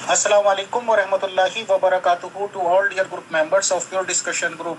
Assalamu alaikum wa rahmatullahi wa barakatuhu to all dear group members of your discussion group.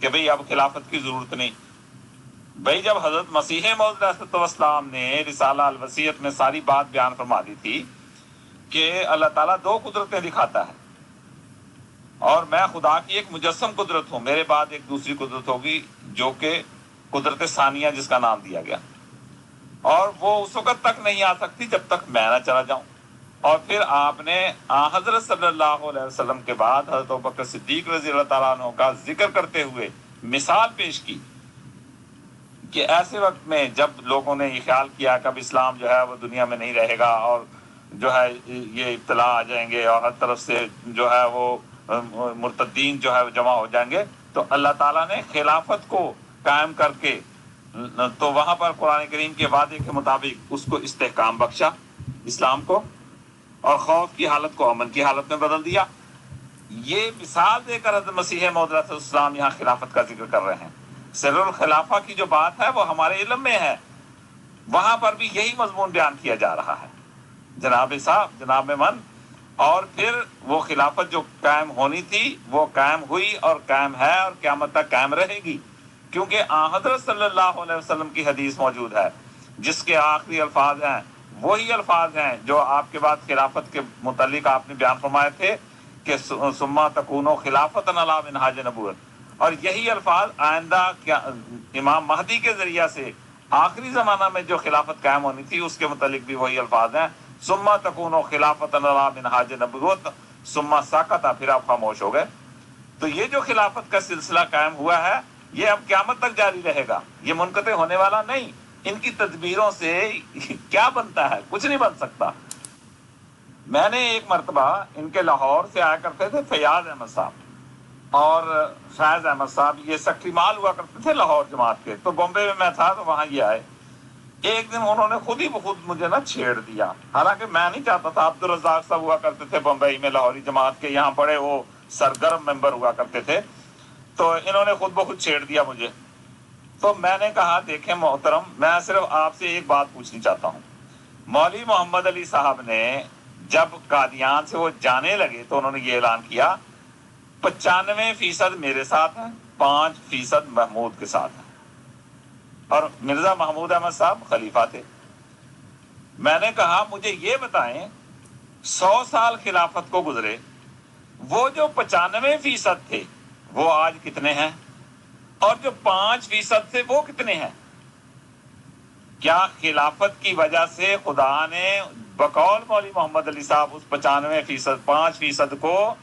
کہ بھئی اب خلافت کی ضرورت نہیں. بھئی جب حضرت مسیح موعود علیہ السلام نے رسالہ الوصیت میں ساری بات بیان فرما دی تھی کہ اللہ تعالیٰ دو قدرتیں دکھاتا ہے اور میں خدا کی ایک مجسم قدرت ہوں، میرے بعد ایک دوسری قدرت ہوگی جو کہ قدرت ثانیہ جس کا نام دیا گیا، اور وہ اس وقت تک نہیں آ سکتی جب تک میں نہ چلا جاؤں. اور پھر آپ نے حضرت صلی اللہ علیہ وسلم کے بعد حضرت ابوبکر صدیق رضی اللہ تعالیٰ عنہ کا ذکر کرتے ہوئے مثال پیش کی کہ ایسے وقت میں جب لوگوں نے یہ خیال کیا کہ اب اسلام جو ہے وہ دنیا میں نہیں رہے گا اور جو ہے یہ ابتلا آ جائیں گے اور ہر طرف سے جو ہے وہ مرتدین جو ہے جمع ہو جائیں گے، تو اللہ تعالیٰ نے خلافت کو قائم کر کے تو وہاں پر قرآن کریم کے وعدے کے مطابق اس کو استحکام بخشا اسلام کو، اور خوف کی حالت کو امن کی حالت میں بدل دیا. یہ مثال دے کر حضرت مسیح موعود علیہ السلام یہاں خلافت کا ذکر کر رہے ہیں. سر الخلافہ کی جو بات ہے وہ ہمارے علم میں ہے، وہاں پر بھی یہی مضمون بیان کیا جا رہا ہے، جناب صاحب جناب من. اور پھر وہ خلافت جو قائم ہونی تھی وہ قائم ہوئی اور قائم ہے اور قیامت تک قائم رہے گی، کیونکہ حضرت صلی اللہ علیہ وسلم کی حدیث موجود ہے جس کے آخری الفاظ ہیں وہی الفاظ ہیں جو آپ کے بعد خلافت کے متعلق آپ نے بیان فرمائے تھے کہ ثم تکون خلافۃ علی منہاج نبوت، اور یہی الفاظ آئندہ امام مہدی کے ذریعہ سے آخری زمانہ میں جو خلافت قائم ہونی تھی اس کے متعلق بھی وہی الفاظ ہیں، ثم تکون خلافۃ علی منہاج نبوت ثم سکت، پھر آپ خاموش ہو گئے. تو یہ جو خلافت کا سلسلہ قائم ہوا ہے یہ اب قیامت تک جاری رہے گا، یہ منقطع ہونے والا نہیں. ان کی تدبیروں سے کیا بنتا ہے؟ کچھ نہیں بن سکتا. میں نے ایک مرتبہ ان کے لاہور سے آیا کرتے تھے فیاض احمد صاحب اور فیض احمد صاحب، یہ سیکٹری مال ہوا کرتے تھے لاہور جماعت کے، تو بمبے میں تھا تو وہاں یہ آئے. ایک دن انہوں نے خود ہی بخود مجھے چھیڑ دیا، حالانکہ میں نہیں چاہتا تھا. عبدالرزاق صاحب ہوا کرتے تھے بمبئی میں لاہوری جماعت کے، یہاں بڑے وہ سرگرم ممبر ہوا کرتے تھے، تو انہوں نے خود بخود چھیڑ دیا مجھے. تو میں نے کہا دیکھیں محترم، میں صرف آپ سے ایک بات پوچھنی چاہتا ہوں. مولوی محمد علی صاحب نے جب قادیان سے وہ جانے لگے تو انہوں نے یہ اعلان کیا 95% میرے ساتھ ہیں، 5% محمود کے ساتھ ہیں، اور مرزا محمود احمد صاحب خلیفہ تھے. میں نے کہا مجھے یہ بتائیں 100 سال خلافت کو گزرے، وہ جو 95% تھے وہ آج کتنے ہیں، اور جو 5% تھے وہ کتنے ہیں؟ کیا خلافت کی وجہ سے خدا نے بقول مولوی محمد علی صاحب اس 95% 5% کو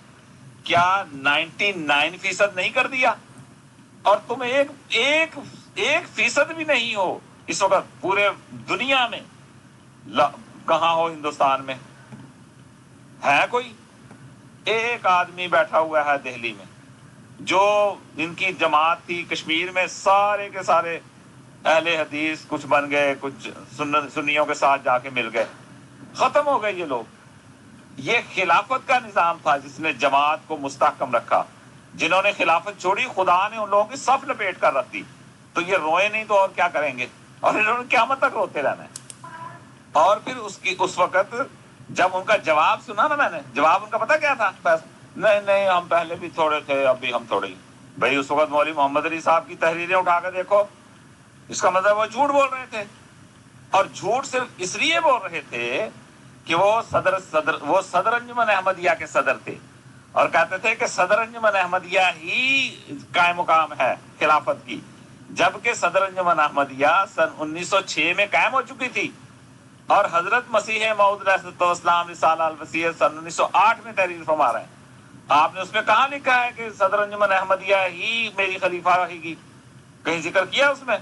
کیا 99% نہیں کر دیا؟ اور تم ایک فیصد بھی نہیں ہو اس وقت پورے دنیا میں. کہاں ہو؟ ہندوستان میں ہے کوئی ایک آدمی بیٹھا ہوا ہے دہلی میں، جو ان کی جماعت تھی کشمیر میں، سارے کے سارے اہل حدیث کچھ بن گئے، کچھ سنیوں کے ساتھ جا کے مل گئے، ختم ہو گئے یہ لوگ. یہ خلافت کا نظام تھا جس نے جماعت کو مستحکم رکھا. جنہوں نے خلافت چھوڑی خدا نے ان لوگوں کی صف لپیٹ کر رکھ دی. تو یہ روئے نہیں تو اور کیا کریں گے، اور انہوں نے قیامت تک روتے رہنا ہے. اور پھر اس وقت جب ان کا جواب سنا نا، میں نے جواب ان کا پتہ کیا تھا؟ نہیں ہم پہلے بھی تھوڑے تھے اب بھی ہم تھوڑے ہی. بھائی اس وقت مولوی محمد علی صاحب کی تحریریں اٹھا کے دیکھو، اس کا مطلب وہ جھوٹ بول رہے تھے. اور جھوٹ صرف اس لیے بول رہے تھے کہ وہ صدر انجمن احمدیہ کے صدر تھے اور کہتے تھے کہ صدر انجمن احمدیہ ہی قائم مقام ہے خلافت کی، جبکہ صدر انجمن احمدیہ سن 1906 میں قائم ہو چکی تھی، اور حضرت مسیح موعود علیہ السلام رسالہ الوصیت سن 1908 میں تحریر فرما رہے ہیں. آپ نے اس میں کہاں لکھا ہے کہ صدر انجمن احمدیہ ہی میری خلیفہ رہے گی؟ کہیں ذکر کیا اس میں؟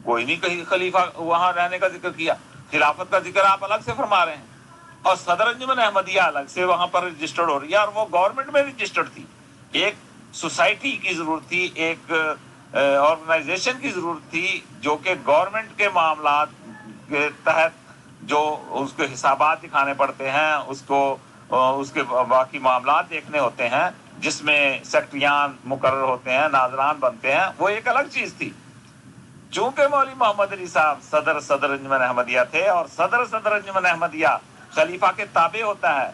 کوئی نہیں کہیں خلیفہ وہاں رہنے کا ذکر کیا. خلافت کا ذکر آپ الگ سے فرما رہے ہیں، اور صدر انجمن احمدیہ الگ سے وہاں پر رجسٹرڈ ہو رہی ہے، اور وہ گورنمنٹ میں رجسٹرڈ تھی. ایک سوسائٹی کی ضرورت تھی، ایک آرگنائزیشن کی ضرورت تھی جو کہ گورنمنٹ کے معاملات کے تحت جو اس کے حسابات دکھانے پڑتے ہیں، اس کے باقی معاملات دیکھنے ہوتے ہیں، جس میں سیکٹریان مقرر ہوتے ہیں، ناظران بنتے ہیں، وہ ایک الگ چیز تھی. چونکہ مولوی محمد علی صاحب صدر انجمن احمدیہ تھے، اور صدر انجمن احمدیہ خلیفہ کے تابع ہوتا ہے،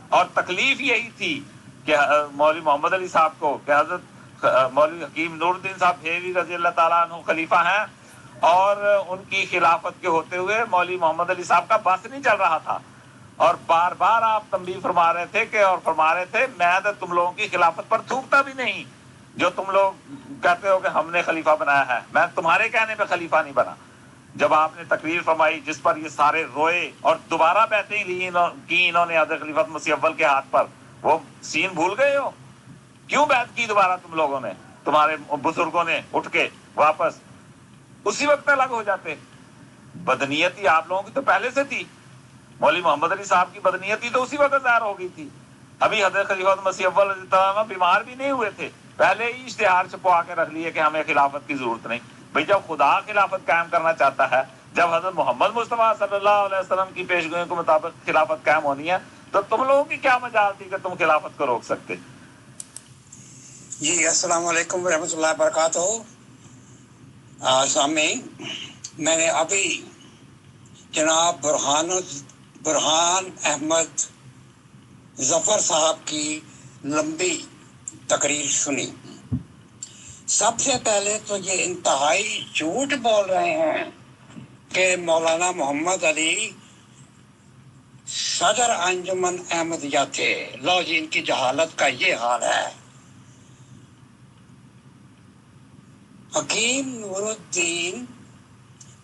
اور تکلیف یہی تھی کہ مولوی محمد علی صاحب کو کہ حضرت مولوی حکیم نور الدین صاحب بھیوی رضی اللہ تعالیٰ عنہ خلیفہ ہیں، اور ان کی خلافت کے ہوتے ہوئے مولوی محمد علی صاحب کا بس نہیں چل رہا تھا، اور بار بار آپ تنبیہ فرما رہے تھے میں تو تم لوگوں کی خلافت پر تھوکتا بھی نہیں، جو تم لوگ کہتے ہو کہ ہم نے خلیفہ بنایا ہے، میں تمہارے کہنے پہ خلیفہ نہیں بنا۔ جب آپ نے تقریر فرمائی جس پر یہ سارے روئے اور دوبارہ بیعتیں کی انہوں نے حضرت خلیفۃ مسیح اول کے ہاتھ پر، وہ سین بھول گئے ہو؟ کیوں بیعت کی دوبارہ تم لوگوں نے؟ تمہارے بزرگوں نے اٹھ کے واپس اسی وقت الگ ہو جاتے۔ بدنیتی آپ لوگوں کی تو پہلے سے تھی، مولوی محمد علی صاحب کی بدنیتی تو اسی وقت ظاہر ہو گئی تھی۔ ابھی حضرت خلیفۃ مسیح اول رضی اللہ عنہ بیمار بھی نہیں ہوئے تھے، پہلے ہی اشتہار چھپوا کے رکھ لیے کہ ہمیں خلافت کی ضرورت نہیں۔ بھئی جب خدا خلافت قائم کرنا چاہتا ہے، جب حضرت محمد مصطفیٰ صلی اللہ علیہ وسلم کی پیشگوئیوں کے مطابق خلافت قائم ہونی ہے، تو تم لوگوں کی کیا مجال تھی کہ تم خلافت کو روک سکتے؟ جی السلام علیکم ورحمۃ اللہ وبرکاتہ۔ سامعین، میں نے ابھی جناب برہان احمد ظفر صاحب کی لمبی تقریر سنی۔ سب سے پہلے تو یہ انتہائی جھوٹ بول رہے ہیں کہ مولانا محمد علی صدر انجمن احمدیہ تھے۔ لو جی، ان کی جہالت کا یہ حال ہے۔ حکیم نور الدین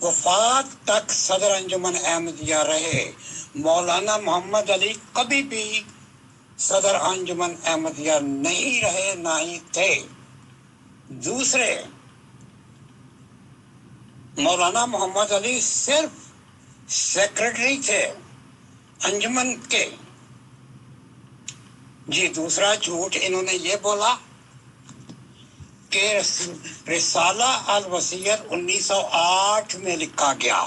وفات تک صدر انجمن احمدیہ رہے، مولانا محمد علی کبھی بھی صدر انجمن احمدیہ نہیں رہے، نہ ہی تھے۔ دوسرے، مولانا محمد علی صرف سیکرٹری تھے انجمن کے۔ جی دوسرا جھوٹ انہوں نے یہ بولا کہ رسالہ الوصیت 1908 میں لکھا گیا۔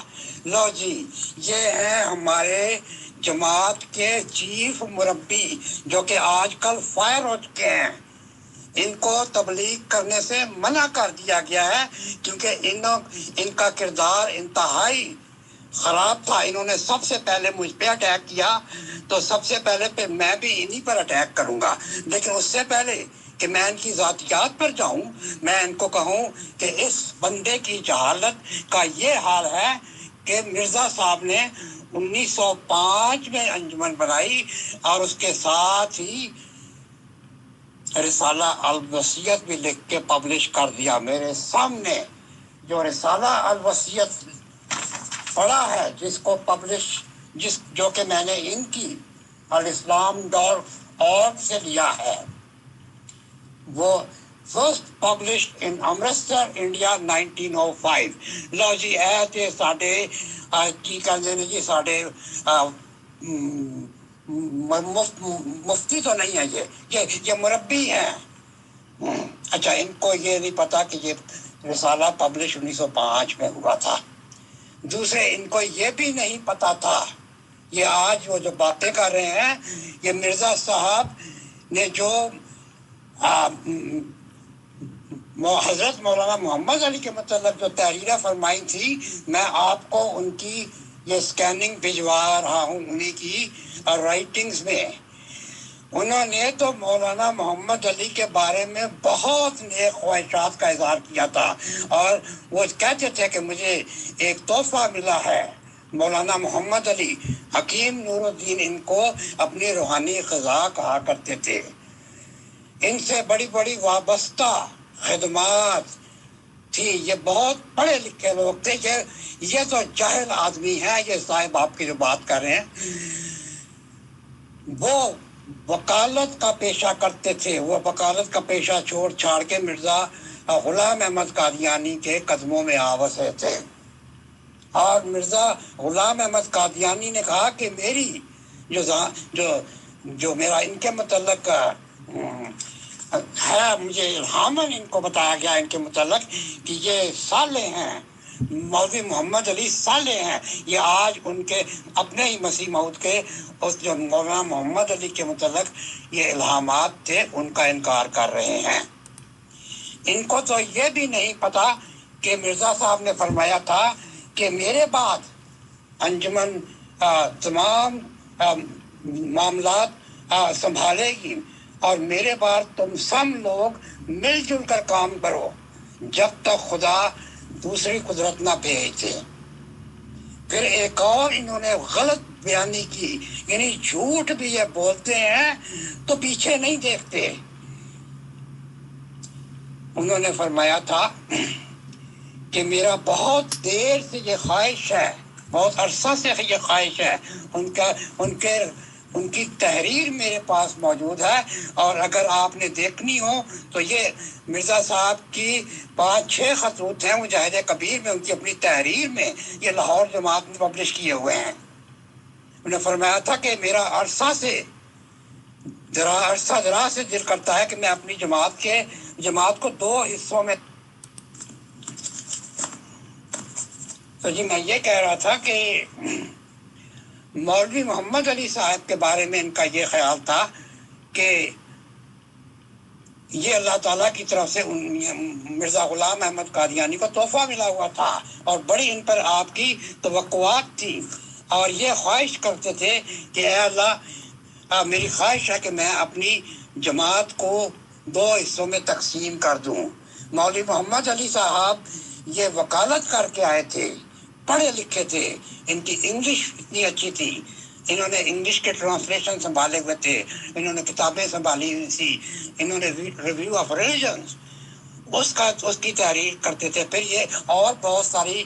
لو جی، یہ ہیں ہمارے جماعت کے چیف مربی جو کہ آج کل فائر ہو چکے ہیں۔ ان کو تبلیغ کرنے سے منع کر دیا گیا ہے کیونکہ ان کا کردار انتہائی خراب تھا۔ انہوں نے سب سے پہلے مجھ پہ اٹیک کیا، تو سب سے پہلے میں بھی انہی پر اٹیک کروں گا، لیکن اس سے پہلے کہ میں ان کی ذاتیات پر جاؤں، میں ان کو کہوں کہ اس بندے کی جہالت کا یہ حال ہے کہ مرزا صاحب نے 1905 میں انجمن بنائی اور اس کے ساتھ ہی رسالہ الوصیت بھی لکھ کے پبلش کر دیا۔ میرے سامنے جو رسالہ الوصیت پڑھا ہے، جس کو جو کہ میں نے ان کی alislam.org سے لیا ہے، وہ first published in Amritsar India 1905۔ لو جی، اے تے ساڈے کی کہندے نے جی، ساڈے مفتی تو نہیں ہے، یہ مربی ہیں۔ اچھا، ان کو یہ نہیں پتا کہ یہ رسالہ پبلش 1905 میں ہوا تھا۔ دوسرے، ان کو یہ بھی نہیں پتا تھا، یہ آج وہ جو باتیں کر رہے ہیں، یہ مرزا صاحب نے جو حضرت مولانا محمد علی کے متعلق جو تحریریں فرمائی تھی، میں آپ کو ان کی یہ سکیننگ بھجوا رہا ہوں، انہی کی رائٹنگز میں۔ انہوں نے تو مولانا محمد علی کے بارے میں بہت نیک خواہشات کا اظہار کیا تھا، اور وہ کہتے تھے کہ مجھے ایک تحفہ ملا ہے۔ مولانا محمد علی، حکیم نور الدین ان کو اپنی روحانی غذا کہا کرتے تھے۔ ان سے بڑی بڑی وابستہ خدمات تھی، یہ بہت پڑھے لکھے لوگ تھے۔ یہ تو جاہل آدمی ہیں، یہ صاحب آپ کی جو بات کر رہے ہیں۔ وہ وکالت کا پیشہ کرتے تھے، وہ وکالت کا پیشہ چھاڑ کے مرزا غلام احمد قادیانی کے قدموں میں آوسے تھے، اور مرزا غلام احمد قادیانی نے کہا کہ میری جو میرا ان کے متعلق ہے، مجھے الہاماً ان کو بتایا گیا ان کے متعلق کہ یہ صالح ہیں، مولوی محمد علی صالح ہیں۔ یہ آج ان کے اپنے ہی مسیح موعود کے اس جو مولانا محمد علی کے متعلق یہ الہامات تھے، ان کا انکار کر رہے ہیں۔ ان کو تو یہ بھی نہیں پتا کہ مرزا صاحب نے فرمایا تھا کہ میرے بعد انجمن تمام معاملات سنبھالے گی، اور میرے بعد تم سب لوگ مل جل کر کام کرو جب تک خدا دوسری قدرت نہ بھیجے۔ پھر ایک اور انہوں نے غلط بیانی کی، یعنی جھوٹ بھی یہ بولتے ہیں تو پیچھے نہیں دیکھتے۔ انہوں نے فرمایا تھا کہ میرا بہت دیر سے یہ خواہش ہے، بہت عرصہ سے یہ خواہش ہے، ان کی تحریر میرے پاس موجود ہے، اور اگر آپ نے دیکھنی ہو تو یہ مرزا صاحب کی 5-6 خطوط ہیں مجاہد کبیر میں، ان کی اپنی تحریر میں، یہ لاہور جماعت میں پبلش کیے ہوئے ہیں۔ انہوں نے فرمایا تھا کہ میرا عرصہ دراز سے دل کرتا ہے کہ میں اپنی جماعت کو 2 حصوں میں۔ تو جی میں یہ کہہ رہا تھا کہ مولوی محمد علی صاحب کے بارے میں ان کا یہ خیال تھا کہ یہ اللہ تعالیٰ کی طرف سے مرزا غلام احمد قادیانی کو تحفہ ملا ہوا تھا، اور بڑی ان پر آپ کی توقعات تھی، اور یہ خواہش کرتے تھے کہ اے اللہ میری خواہش ہے کہ میں اپنی جماعت کو 2 حصوں میں تقسیم کر دوں۔ مولوی محمد علی صاحب یہ وکالت کر کے آئے تھے، پڑھے لکھے تھے، ان کی انگلش اتنی اچھی تھی، انہوں نے انگلش کے ٹرانسلیشن سنبھالے ہوئے تھے، انہوں نے کتابیں سنبھالی ہوئی تھی، انہوں نے ریویو آف ریلیجنز اس کی تحریر کرتے تھے۔ پھر یہ اور بہت ساری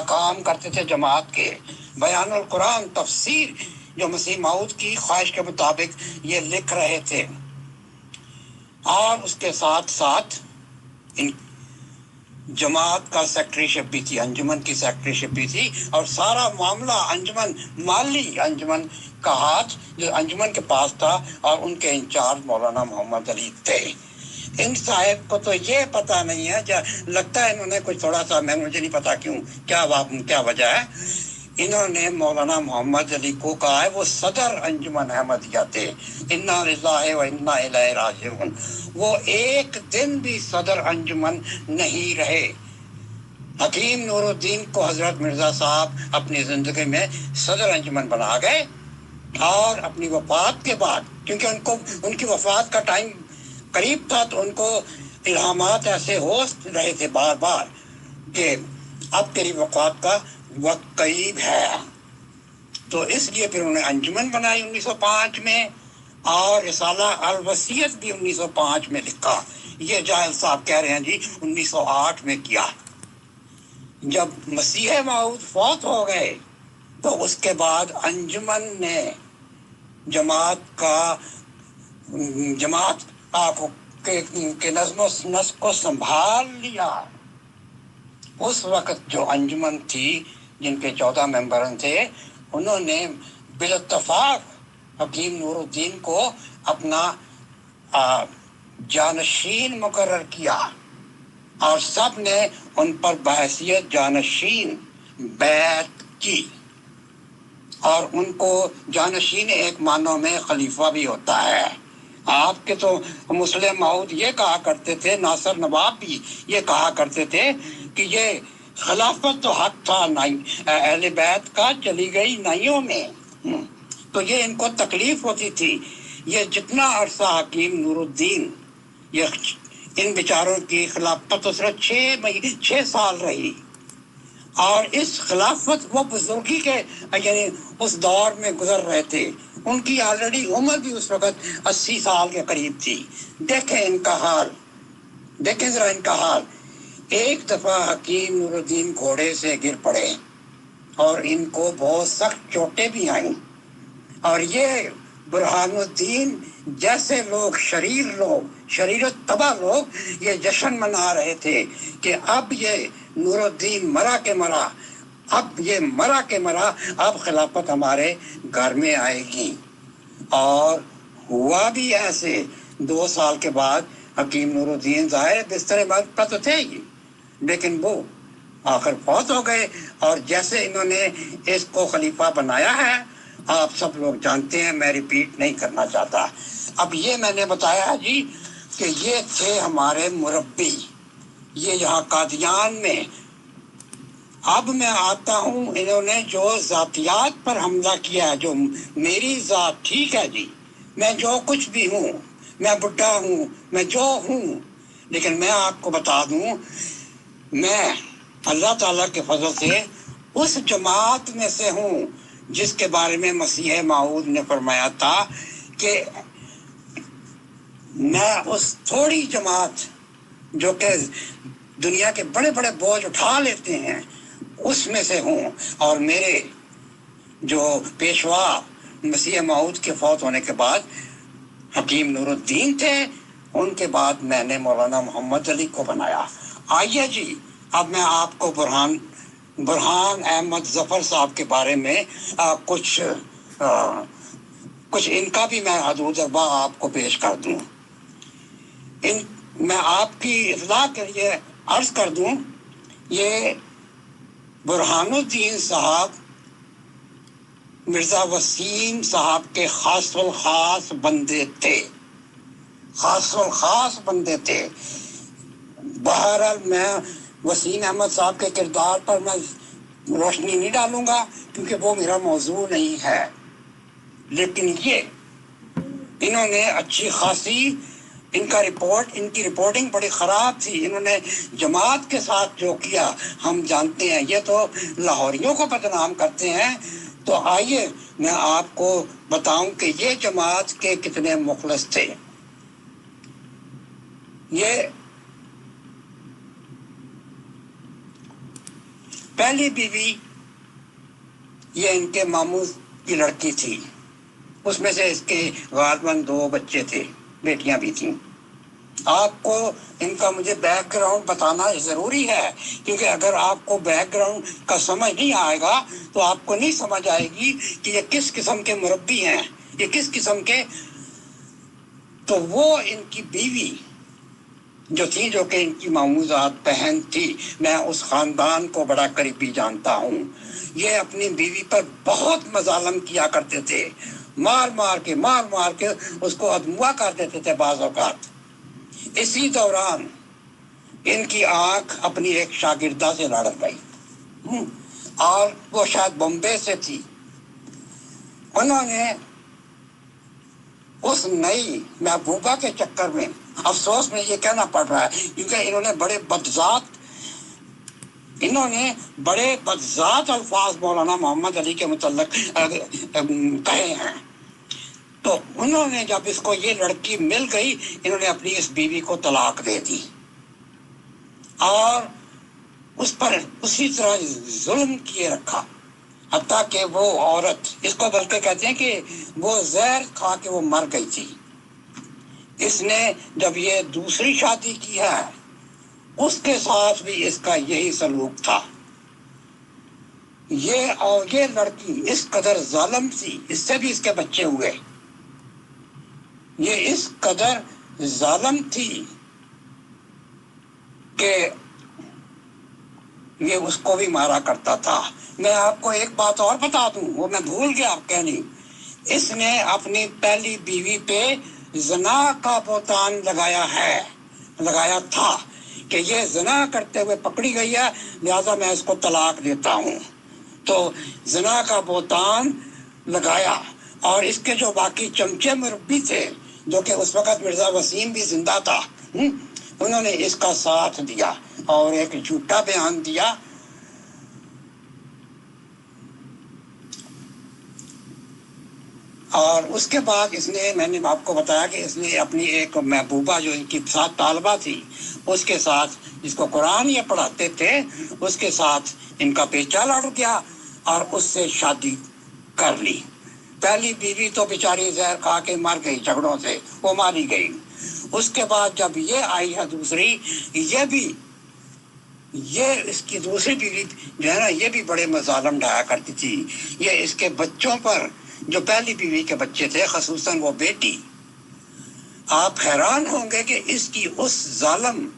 کام کرتے تھے جماعت کے، بیان القرآن، تفسیر جو مسیح موعود کی خواہش کے مطابق یہ لکھ رہے تھے، اور اس کے ساتھ ساتھ جماعت کا سیکریٹریشپ بھی تھی، انجمن کی سیکریٹریشپ بھی تھی، اور سارا معاملہ انجمن، مالی انجمن کا ہاتھ جو انجمن کے پاس تھا، اور ان کے انچارج مولانا محمد علی تھے۔ ان صاحب کو تو یہ پتہ نہیں ہے، لگتا ہے انہوں نے کچھ تھوڑا سا، مجھے نہیں پتا کیا وجہ ہے، انہوں نے مولانا محمد علی کو کہا ہے وہ صدر انجمن احمدیہ تھے، انا للہ و انا الیہ راجعون۔ وہ ایک دن بھی صدر انجمن نہیں رہے۔ حکیم نور الدین کو حضرت مرزا صاحب اپنی زندگی میں صدر انجمن بنا گئے، اور اپنی وفات کے بعد، کیونکہ ان کی وفات کا ٹائم قریب تھا، تو ان کو الہامات ایسے ہو رہے تھے بار بار کہ اب تیری وفات کا وقت قریب ہے، تو اس لیے پھر انہوں نے انجمن بنائی 1905 میں، اور رسالہ الوصیت بھی 1905 میں لکھا۔ یہ جاہل صاحب کہہ رہے ہیں جی 1908 میں کیا۔ جب مسیح موعود فوت ہو گئے تو اس کے بعد انجمن نے جماعت کے نظم و نسق کو سنبھال لیا۔ اس وقت جو انجمن تھی جن کے 14 ممبران تھے، انہوں نے بالاتفاق حکیم نور الدین کو اپنا جانشین مقرر کیا، اور سب نے ان پر بحیثیت جانشین بیعت کی، اور ان کو جانشین ایک معنوں میں خلیفہ بھی ہوتا ہے۔ آپ کے تو مسلم موعود یہ کہا کرتے تھے، ناصر نواب بھی یہ کہا کرتے تھے کہ یہ خلافت تو حق تھا اہل بیت کا، چلی گئی نائیوں میں۔ تو یہ ان کو تکلیف ہوتی تھی۔ یہ جتنا عرصہ حکیم نور الدین، ان بیچاروں کی خلافت تو صرف 6 سال رہی، اور اس خلافت وہ بزرگی کے یعنی اس دور میں گزر رہے تھے، ان کی آلریڈی عمر بھی اس وقت 80 سال کے قریب تھی۔ دیکھیں ان کا حال، دیکھیں ذرا ان کا حال۔ ایک دفعہ حکیم نور الدین گھوڑے سے گر پڑے، اور ان کو بہت سخت چوٹیں بھی آئیں، اور یہ برہان الدین جیسے لوگ، شریرت تباہ لوگ، یہ جشن منا رہے تھے کہ اب یہ نور الدین مرا کے مرا، اب خلافت ہمارے گھر میں آئے گی۔ اور ہوا بھی ایسے۔ 2 سال کے بعد حکیم نور الدین ظاہر بستر موت پر تو تھے ہی، لیکن وہ آخر فوت ہو گئے، اور جیسے انہوں نے اس کو خلیفہ بنایا ہے آپ سب لوگ جانتے ہیں، میں ریپیٹ نہیں کرنا چاہتا۔ اب یہ میں نے بتایا جی کہ یہ تھے ہمارے مربی، یہ یہاں قادیان میں۔ اب میں آتا ہوں، انہوں نے جو ذاتیات پر حملہ کیا، جو میری ذات، ٹھیک ہے جی، میں جو کچھ بھی ہوں، میں بڈھا ہوں، میں جو ہوں، لیکن میں آپ کو بتا دوں میں اللہ تعالیٰ کے فضل سے اس جماعت میں سے ہوں جس کے بارے میں مسیح موعود نے فرمایا تھا کہ میں اس تھوڑی جماعت جو کہ دنیا کے بڑے بڑے بوجھ اٹھا لیتے ہیں اس میں سے ہوں، اور میرے جو پیشوا مسیح موعود کے فوت ہونے کے بعد حکیم نور الدین تھے، ان کے بعد میں نے مولانا محمد علی کو بنایا۔ آئیے جی اب میں آپ کو برہان احمد ظفر صاحب کے بارے میں کچھ ان کا بھی میں حضور اربا آپ کو پیش کر دوں۔ میں آپ کی اطلاع کے لیے عرض کر دوں، یہ برہان الدین صاحب مرزا وسیم صاحب کے خاص الخاص بندے تھے، خاص الخاص بندے تھے۔ بہرحال میں وسیم احمد صاحب کے کردار پر میں روشنی نہیں ڈالوں گا کیونکہ وہ میرا موضوع نہیں ہے، لیکن یہ انہوں نے اچھی خاصی ان کی رپورٹنگ بڑی خراب تھی۔ انہوں نے جماعت کے ساتھ جو کیا ہم جانتے ہیں، یہ تو لاہوریوں کو بدنام کرتے ہیں۔ تو آئیے میں آپ کو بتاؤں کہ یہ جماعت کے کتنے مخلص تھے۔ یہ پہلی بیوی یہ ان کے ماموں کی لڑکی تھی، اس میں سے اس کے غالباً 2 بچے تھے، بیٹیاں بھی تھیں۔ آپ کو ان کا مجھے بیک گراؤنڈ بتانا ضروری ہے، کیونکہ اگر آپ کو بیک گراؤنڈ کا سمجھ نہیں آئے گا تو آپ کو نہیں سمجھ آئے گی کہ یہ کس قسم کے مربی ہیں، یہ کس قسم کے۔ تو وہ ان کی بیوی جو تھی، جو کہ ان کی ماموزاد بہن تھی، میں اس خاندان کو بڑا قریبی جانتا ہوں۔ یہ اپنی بیوی پر بہت مظالم کیا کرتے تھے، مار مار کے اس کو ادموا کر دیتے تھے بعض اوقات۔ اسی دوران ان کی آنکھ اپنی ایک شاگردہ سے لڑ گئی، اور وہ شاید بمبے سے تھی۔ انہوں نے اس نئی محبوبہ کے چکر میں، افسوس میں یہ کہنا پڑ رہا ہے کیونکہ انہوں نے بڑے بدذات الفاظ مولانا محمد علی کے متعلق کہے ہیں۔ تو انہوں نے جب اس کو یہ لڑکی مل گئی، انہوں نے اپنی اس بیوی کو طلاق دے دی اور اس پر اسی طرح ظلم کیے رکھا، حتیٰ کہ وہ عورت، اس کو بلکہ کہتے ہیں کہ وہ زہر کھا کے وہ مر گئی تھی۔ اس نے جب یہ دوسری شادی کی ہے، اس کے ساتھ بھی اس کا یہی سلوک تھا۔ یہ لڑکی اس قدر ظالم تھی، اس سے بھی اس کے بچے ہوئے، یہ اس قدر ظالم تھی کہ یہ اس کو بھی مارا کرتا تھا۔ میں آپ کو ایک بات اور بتا دوں، وہ میں بھول گیا آپ کہنی، اس نے اپنی پہلی بیوی پہ زنا کا بہتان لگایا تھا کہ یہ زنا کرتے ہوئے پکڑی گئی ہے، لہذا میں اس کو طلاق دیتا ہوں۔ تو زنا کا بہتان لگایا، اور اس کے جو باقی چمچے مربی تھے، جو کہ اس وقت مرزا وسیم بھی زندہ تھا، انہوں نے اس کا ساتھ دیا اور ایک جھوٹا بیان دیا۔ اور اس کے بعد میں نے آپ کو بتایا کہ اس نے اپنی ایک محبوبہ جو ان کی ساتھ طالبہ تھی، اس کے ساتھ، جس کو قرآن یہ پڑھاتے تھے، اس کے ساتھ ان کا پیچا لڑ گیا اور اس سے شادی کر لی۔ پہلی بیوی تو بیچاری زہر کھا کے مر گئی، جھگڑوں سے وہ ماری گئی۔ اس کے بعد جب یہ آئی ہے دوسری، یہ اس کی دوسری بیوی جو ہے نا، یہ بھی بڑے مظالم ڈھایا کرتی تھی۔ یہ اس کے بچوں پر، جو پہلی بیوی کے بچے تھے، خصوصاً وہ بیٹی، آپ حیران ہوں گے کہ اس کی اس ظالم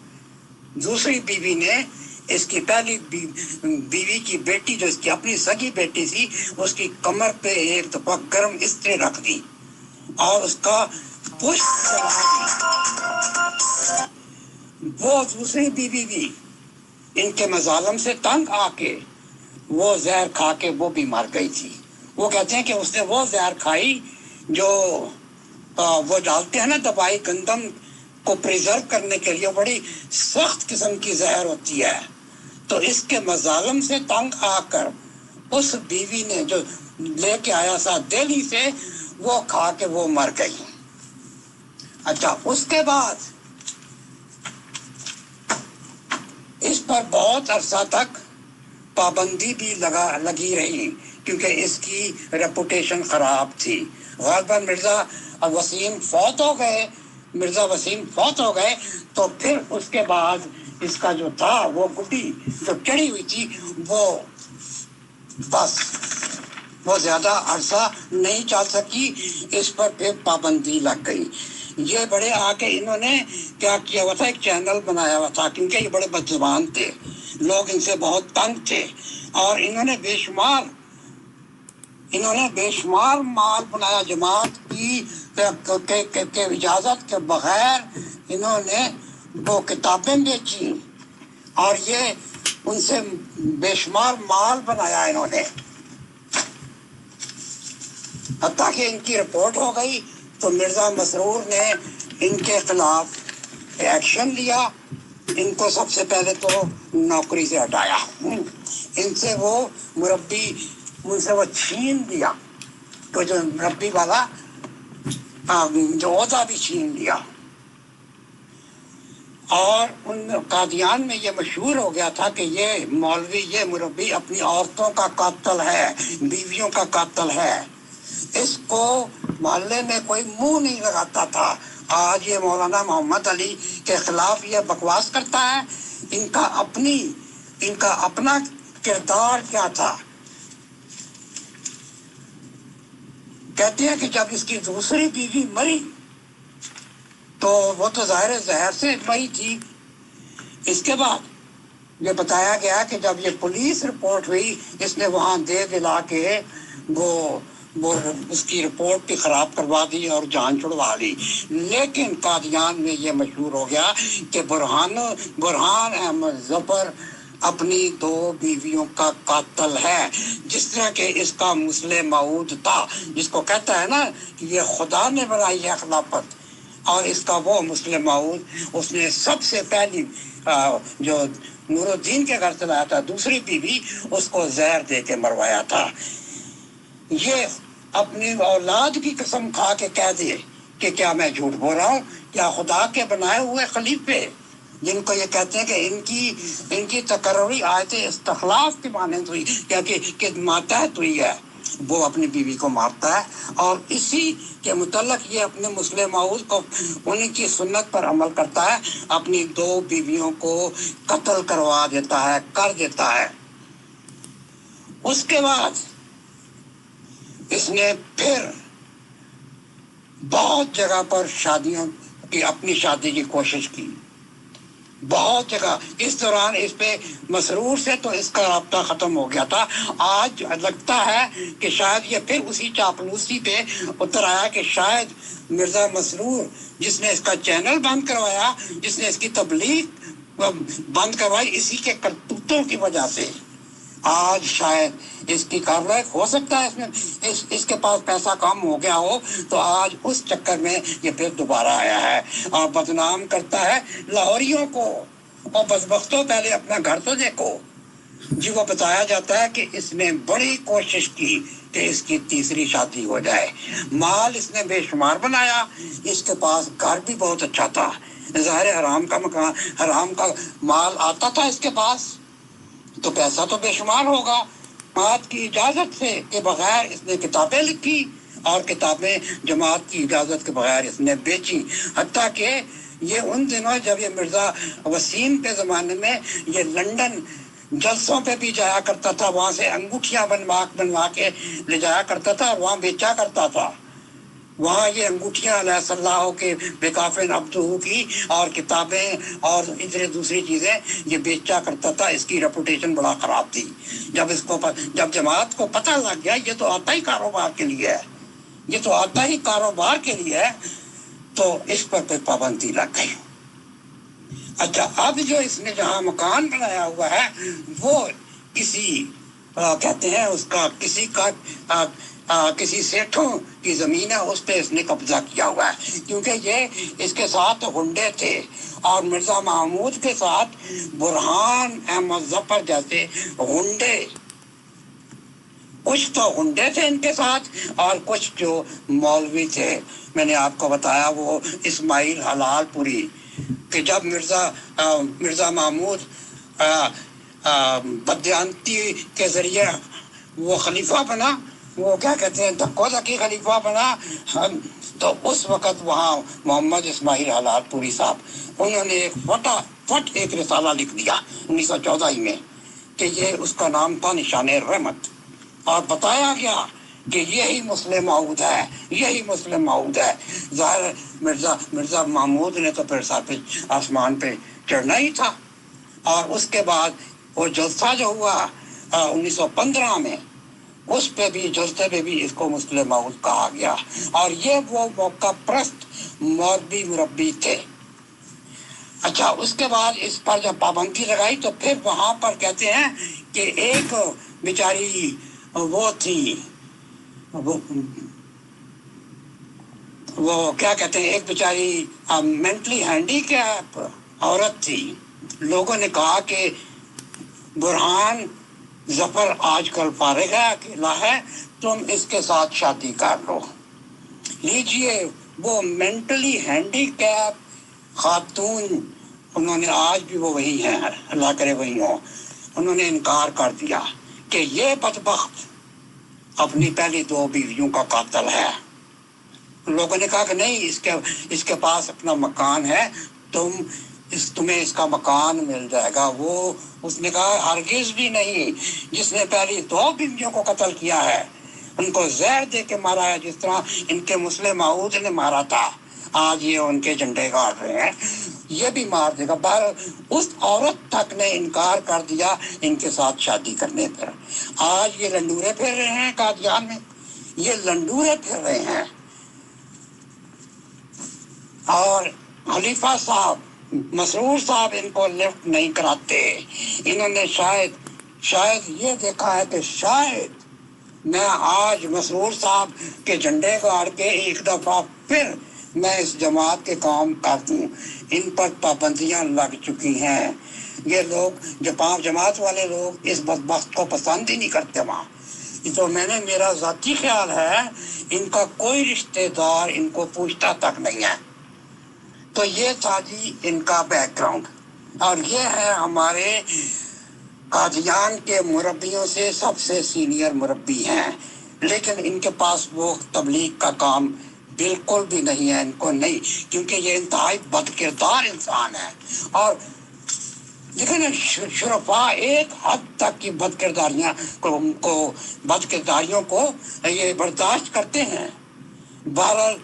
دوسری بیوی نے اس کی پہلی بیوی کی بیٹی، جو اس کی اپنی سگی بیٹی تھی، اس کی کمر پہ ایک دفعہ گرم استری رکھ دی اور اس کا پشت چلا دی۔ وہ دوسری بیوی بھی ان کے مظالم سے تنگ آ کے وہ زہر کھا کے وہ بھی مر گئی تھی۔ وہ کہتے ہیں کہ اس نے وہ زہر کھائی جو وہ ڈالتے ہیں نا دوائی گندم کو پریزرو کرنے کے لیے، بڑی سخت قسم کی زہر ہوتی ہے، تو اس کے مظالم سے تنگ آ کر اس بیوی نے جو لے کے آیا تھا دہلی سے، وہ کھا کے وہ مر گئی۔ اچھا، اس کے بعد اس پر بہت عرصہ تک پابندی بھی لگی رہی، کیونکہ اس کی ریپوٹیشن خراب تھی۔ غالباً مرزا وسیم فوت ہو گئے تو پھر اس کے بعد اس کا جو تھا وہ گڈی جو چڑھی ہوئی تھی وہ بس وہ زیادہ عرصہ نہیں چل سکی، اس پر پھر پابندی لگ گئی۔ یہ بڑے آ کے انہوں نے کیا کیا ہوا تھا، ایک چینل بنایا ہوا تھا، کیونکہ یہ بڑے بد زبان تھے، لوگ ان سے بہت تنگ تھے، اور انہوں نے بے شمار مال بنایا جماعت کی کہ اجازت کے بغیر انہوں نے وہ کتابیں بیچی، اور یہ ان سے بے شمار مال بنایا انہوں نے، حتیٰ کہ ان کی رپورٹ ہو گئی تو مرزا مسرور نے ان کے خلاف ایکشن لیا، ان کو سب سے پہلے تو نوکری سے ہٹایا، ان سے وہ مربی ان سے وہ چھین لیا، تو جو مربی والا جو عہدہ بھی چھین لیا، اور ان قادیان میں یہ مشہور ہو گیا تھا کہ یہ مولوی، یہ مربی اپنی عورتوں کا قاتل ہے، بیویوں کا قاتل ہے، اس کو محلے میں کوئی منہ نہیں لگاتا تھا۔ آج یہ مولانا محمد علی کے خلاف یہ بکواس کرتا ہے، ان کا اپنا کردار کیا تھا؟ کہتے ہیں کہ جب اس کی دوسری بیوی مری تو وہ تو ظاہر زہر سے مری تھی۔ اس کے بعد یہ بتایا گیا کہ جب یہ پولیس رپورٹ ہوئی، اس نے وہاں دے دلا کے وہ اس کی رپورٹ بھی خراب کروا دی اور جان چھڑوا لی، لیکن قادیان میں یہ مشہور ہو گیا کہ برہان احمد ظفر اپنی 2 بیویوں کا قاتل ہے، جس طرح کہ اس کا مسلم معود تھا، جس کو کہتا ہے نا کہ یہ خدا نے بنائی ہے خلافت، اور اس کا وہ مسلم معود اس نے سب سے پہلی جو نور الدین کے گھر سے لایا تھا، دوسری بیوی، اس کو زہر دے کے مروایا تھا۔ یہ اپنی اولاد کی قسم کھا کے کہہ دے کہ کیا میں جھوٹ بول رہا ہوں، کیا خدا کے بنائے ہوئے خلیفے، جن کو یہ کہتے ہیں کہ ان کی تقرری آیت استخلاف کی مانند ہوئی، کہ ماتحت ہوئی ہے، وہ اپنی بیوی کو مارتا ہے، اور اسی کے متعلق یہ اپنے مسلم معود کو انہیں کی سنت پر عمل کرتا ہے، اپنی 2 بیویوں کو قتل کروا دیتا ہے، کر دیتا ہے۔ اس کے بعد اس نے پھر بہت جگہ پر شادیوں کی، اپنی شادی کی کوشش کی، بہت جگہ۔ اس دوران اس پہ مسرور سے تو اس کا رابطہ ختم ہو گیا تھا۔ آج لگتا ہے کہ شاید یہ پھر اسی چاپلوسی پہ اتر آیا کہ شاید مرزا مسرور، جس نے اس کا چینل بند کروایا، جس نے اس کی تبلیغ بند کروائی، اسی کے کرتوتوں کی وجہ سے آج شاید اس کی کارروائی ہو سکتا ہے، اس کے پاس پیسہ کم ہو گیا ہو، تو آج اس چکر میں یہ پھر دوبارہ آیا ہے اور بدنام کرتا ہے لاہوریوں کو۔ اور بدبختوں، پہلے اپنا گھر تو دیکھو جی۔ وہ بتایا جاتا ہے کہ اس نے بڑی کوشش کی کہ اس کی تیسری شادی ہو جائے، مال اس نے بے شمار بنایا، اس کے پاس گھر بھی بہت اچھا تھا، ظاہر حرام کا مکان، حرام کا مال آتا تھا اس کے پاس، تو پیسہ تو بے شمار ہوگا۔ جماعت کی اجازت سے کے بغیر اس نے کتابیں لکھی، اور کتابیں جماعت کی اجازت کے بغیر اس نے بیچی، حتیٰ کہ یہ ان دنوں جب یہ مرزا وسیم کے زمانے میں یہ لندن جلسوں پہ بھی جایا کرتا تھا، وہاں سے انگوٹھیاں بنوا کے لے جایا کرتا تھا اور وہاں بیچا کرتا تھا۔ وہاں یہ انگوٹھیاں علیہ صلاح کے بکافن عبدہ کی اور کتابیں اور دوسری چیزیں یہ بیچا کرتا تھا۔ اس کی ریپوٹیشن بڑا خراب تھی۔ جب جماعت کو پتہ لگ گیا یہ تو آتا ہی کاروبار کے لیے ہے، یہ تو آتا ہی کاروبار کے لیے ہے، تو اس پر پھر پابندی لگ گئی۔ اچھا، اب جو اس نے جہاں مکان بنایا ہوا ہے وہ کسی کہتے ہیں اس کا کسی کا کسی سیٹھوں کی زمین ہے اس پہ اس نے قبضہ کیا ہوا ہے، کیونکہ یہ اس کے ساتھ ہنڈے تھے، اور مرزا محمود کے ساتھ برہان احمد ظفر جیسے ہنڈے، کچھ تو ہنڈے تھے ان کے ساتھ اور کچھ جو مولوی تھے۔ میں نے آپ کو بتایا وہ اسماعیل حلال پوری کہ جب مرزا محمود بدیانتی کے ذریعے وہ خلیفہ بنا، وہ کیا کہتے ہیں دھکو دھکی خلیفہ بنا، تو اس وقت وہاں محمد اسماعیل حلال پوری صاحب انہوں نے ایک فٹ ایک رسالہ لکھ دیا 1914 میں کہ یہ اس کا نام تھا نشان رحمت، اور بتایا گیا کہ یہی مسلم معود ہے، یہی مسلم معود ہے۔ ظاہر مرزا محمود نے تو پھر ساتھ آسمان پہ چڑھنا ہی تھا، اور اس کے بعد وہ جلسہ جو ہوا 1915 میں، اس پہ بھی جلسے پہ بھی اس کو مسلم معود کہا گیا، اور یہ وہ موقع پرست مولوی مربی تھے۔ اچھا، اس کے بعد اس پر جب پابندی لگائی تو پھر وہاں پر کہتے ہیں کہ ایک بیچاری وہ تھی، وہ کیا کہتے ہیں، ایک بیچاری مینٹلی ہینڈی کیپ عورت تھی۔ لوگوں نے کہا کہ برہان ظفر آج کل فارغ ہے، اکیلا ہے، تم اس کے ساتھ شادی کر لو۔ لیجئے وہ مینٹلی ہینڈی کیپ خاتون، انہوں نے آج بھی وہ وہی ہیں، اللہ کرے وہی ہوں، انہوں نے انکار کر دیا کہ یہ بدبخت اپنی پہلی 2 بیویوں کا قاتل ہے۔ لوگوں نے کہا کہ نہیں، اس کے پاس اپنا مکان ہے، تمہیں اس کا مکان مل جائے گا۔ اس نے کہا ہرگز بھی نہیں، جس نے پہلی 2 بیویوں کو قتل کیا ہے ان کو زہر دے کے مارا ہے، جس طرح ان کے مسلم معود نے مارا تھا، آج یہ ان کے جھنڈے گاڑ رہے ہیں، یہ بھی مار دے گا۔ اس عورت تک نے انکار کر دیا ان کے ساتھ شادی کرنے پر۔ آج یہ لنڈورے پھر رہے ہیں قادیان میں، یہ لنڈورے پھر رہے ہیں، اور خلیفہ صاحب مسرور صاحب ان کو لفٹ نہیں کراتے۔ انہوں نے شاید یہ دیکھا ہے کہ شاید میں آج مسرور صاحب کے جھنڈے گاڑ کے ایک دفعہ پھر میں اس جماعت کے کام کر دوں۔ ان پر پابندیاں لگ چکی ہیں، یہ لوگ جماعت والے لوگ اس بدبخت کو پسند ہی نہیں کرتے وہاں۔ تو میرا ذاتی خیال ہے ان کا کوئی رشتہ دار ان کو پوچھتا تک نہیں ہے۔ تو یہ تھا جی ان کا بیک گراؤنڈ، اور یہ ہے ہمارے قادیان کے مربیوں سے سب سے سینئر مربی ہیں، لیکن ان کے پاس وہ تبلیغ کا کام بالکل بھی نہیں ہے، ان کو نہیں، کیونکہ یہ انتہائی بد کردار انسان ہے۔ اور لیکن شرفا ایک حد تک کی بد کرداریوں کو یہ برداشت کرتے ہیں۔ بہرحال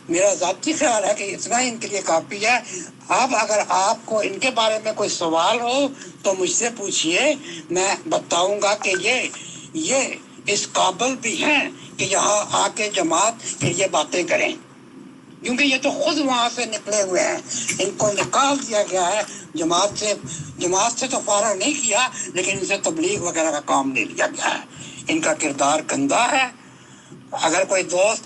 میرا ذاتی خیال ہے کہ اتنا ان کے لیے کافی ہے۔ اب اگر آپ کو ان کے بارے میں کوئی سوال ہو تو مجھ سے پوچھئے، میں بتاؤں گا کہ یہ اس قابل بھی ہیں کہ یہاں آ کے جماعت کے لیے باتیں کریں، کیونکہ یہ تو خود وہاں سے نکلے ہوئے ہیں، ان کو نکال دیا گیا ہے جماعت سے تو فارغ نہیں کیا، لیکن ان سے تبلیغ وغیرہ کا کام لے لیا گیا ہے۔ ان کا کردار گندا ہے۔ اگر کوئی دوست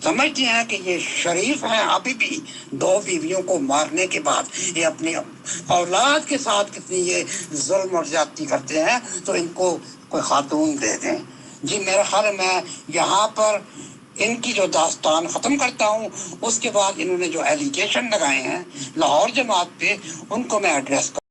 سمجھتے ہیں کہ یہ شریف ہیں ابھی بھی 2 بیویوں کو مارنے کے بعد یہ اپنی اولاد کے ساتھ کتنی یہ ظلم اور زیادتی کرتے ہیں، تو ان کو کوئی خاتون دے دیں۔ جی میرا خیال ہے میں یہاں پر ان کی جو داستان ختم کرتا ہوں، اس کے بعد انہوں نے جو ایلیگیشن لگائے ہیں لاہور جماعت پہ، ان کو میں ایڈریس کروں۔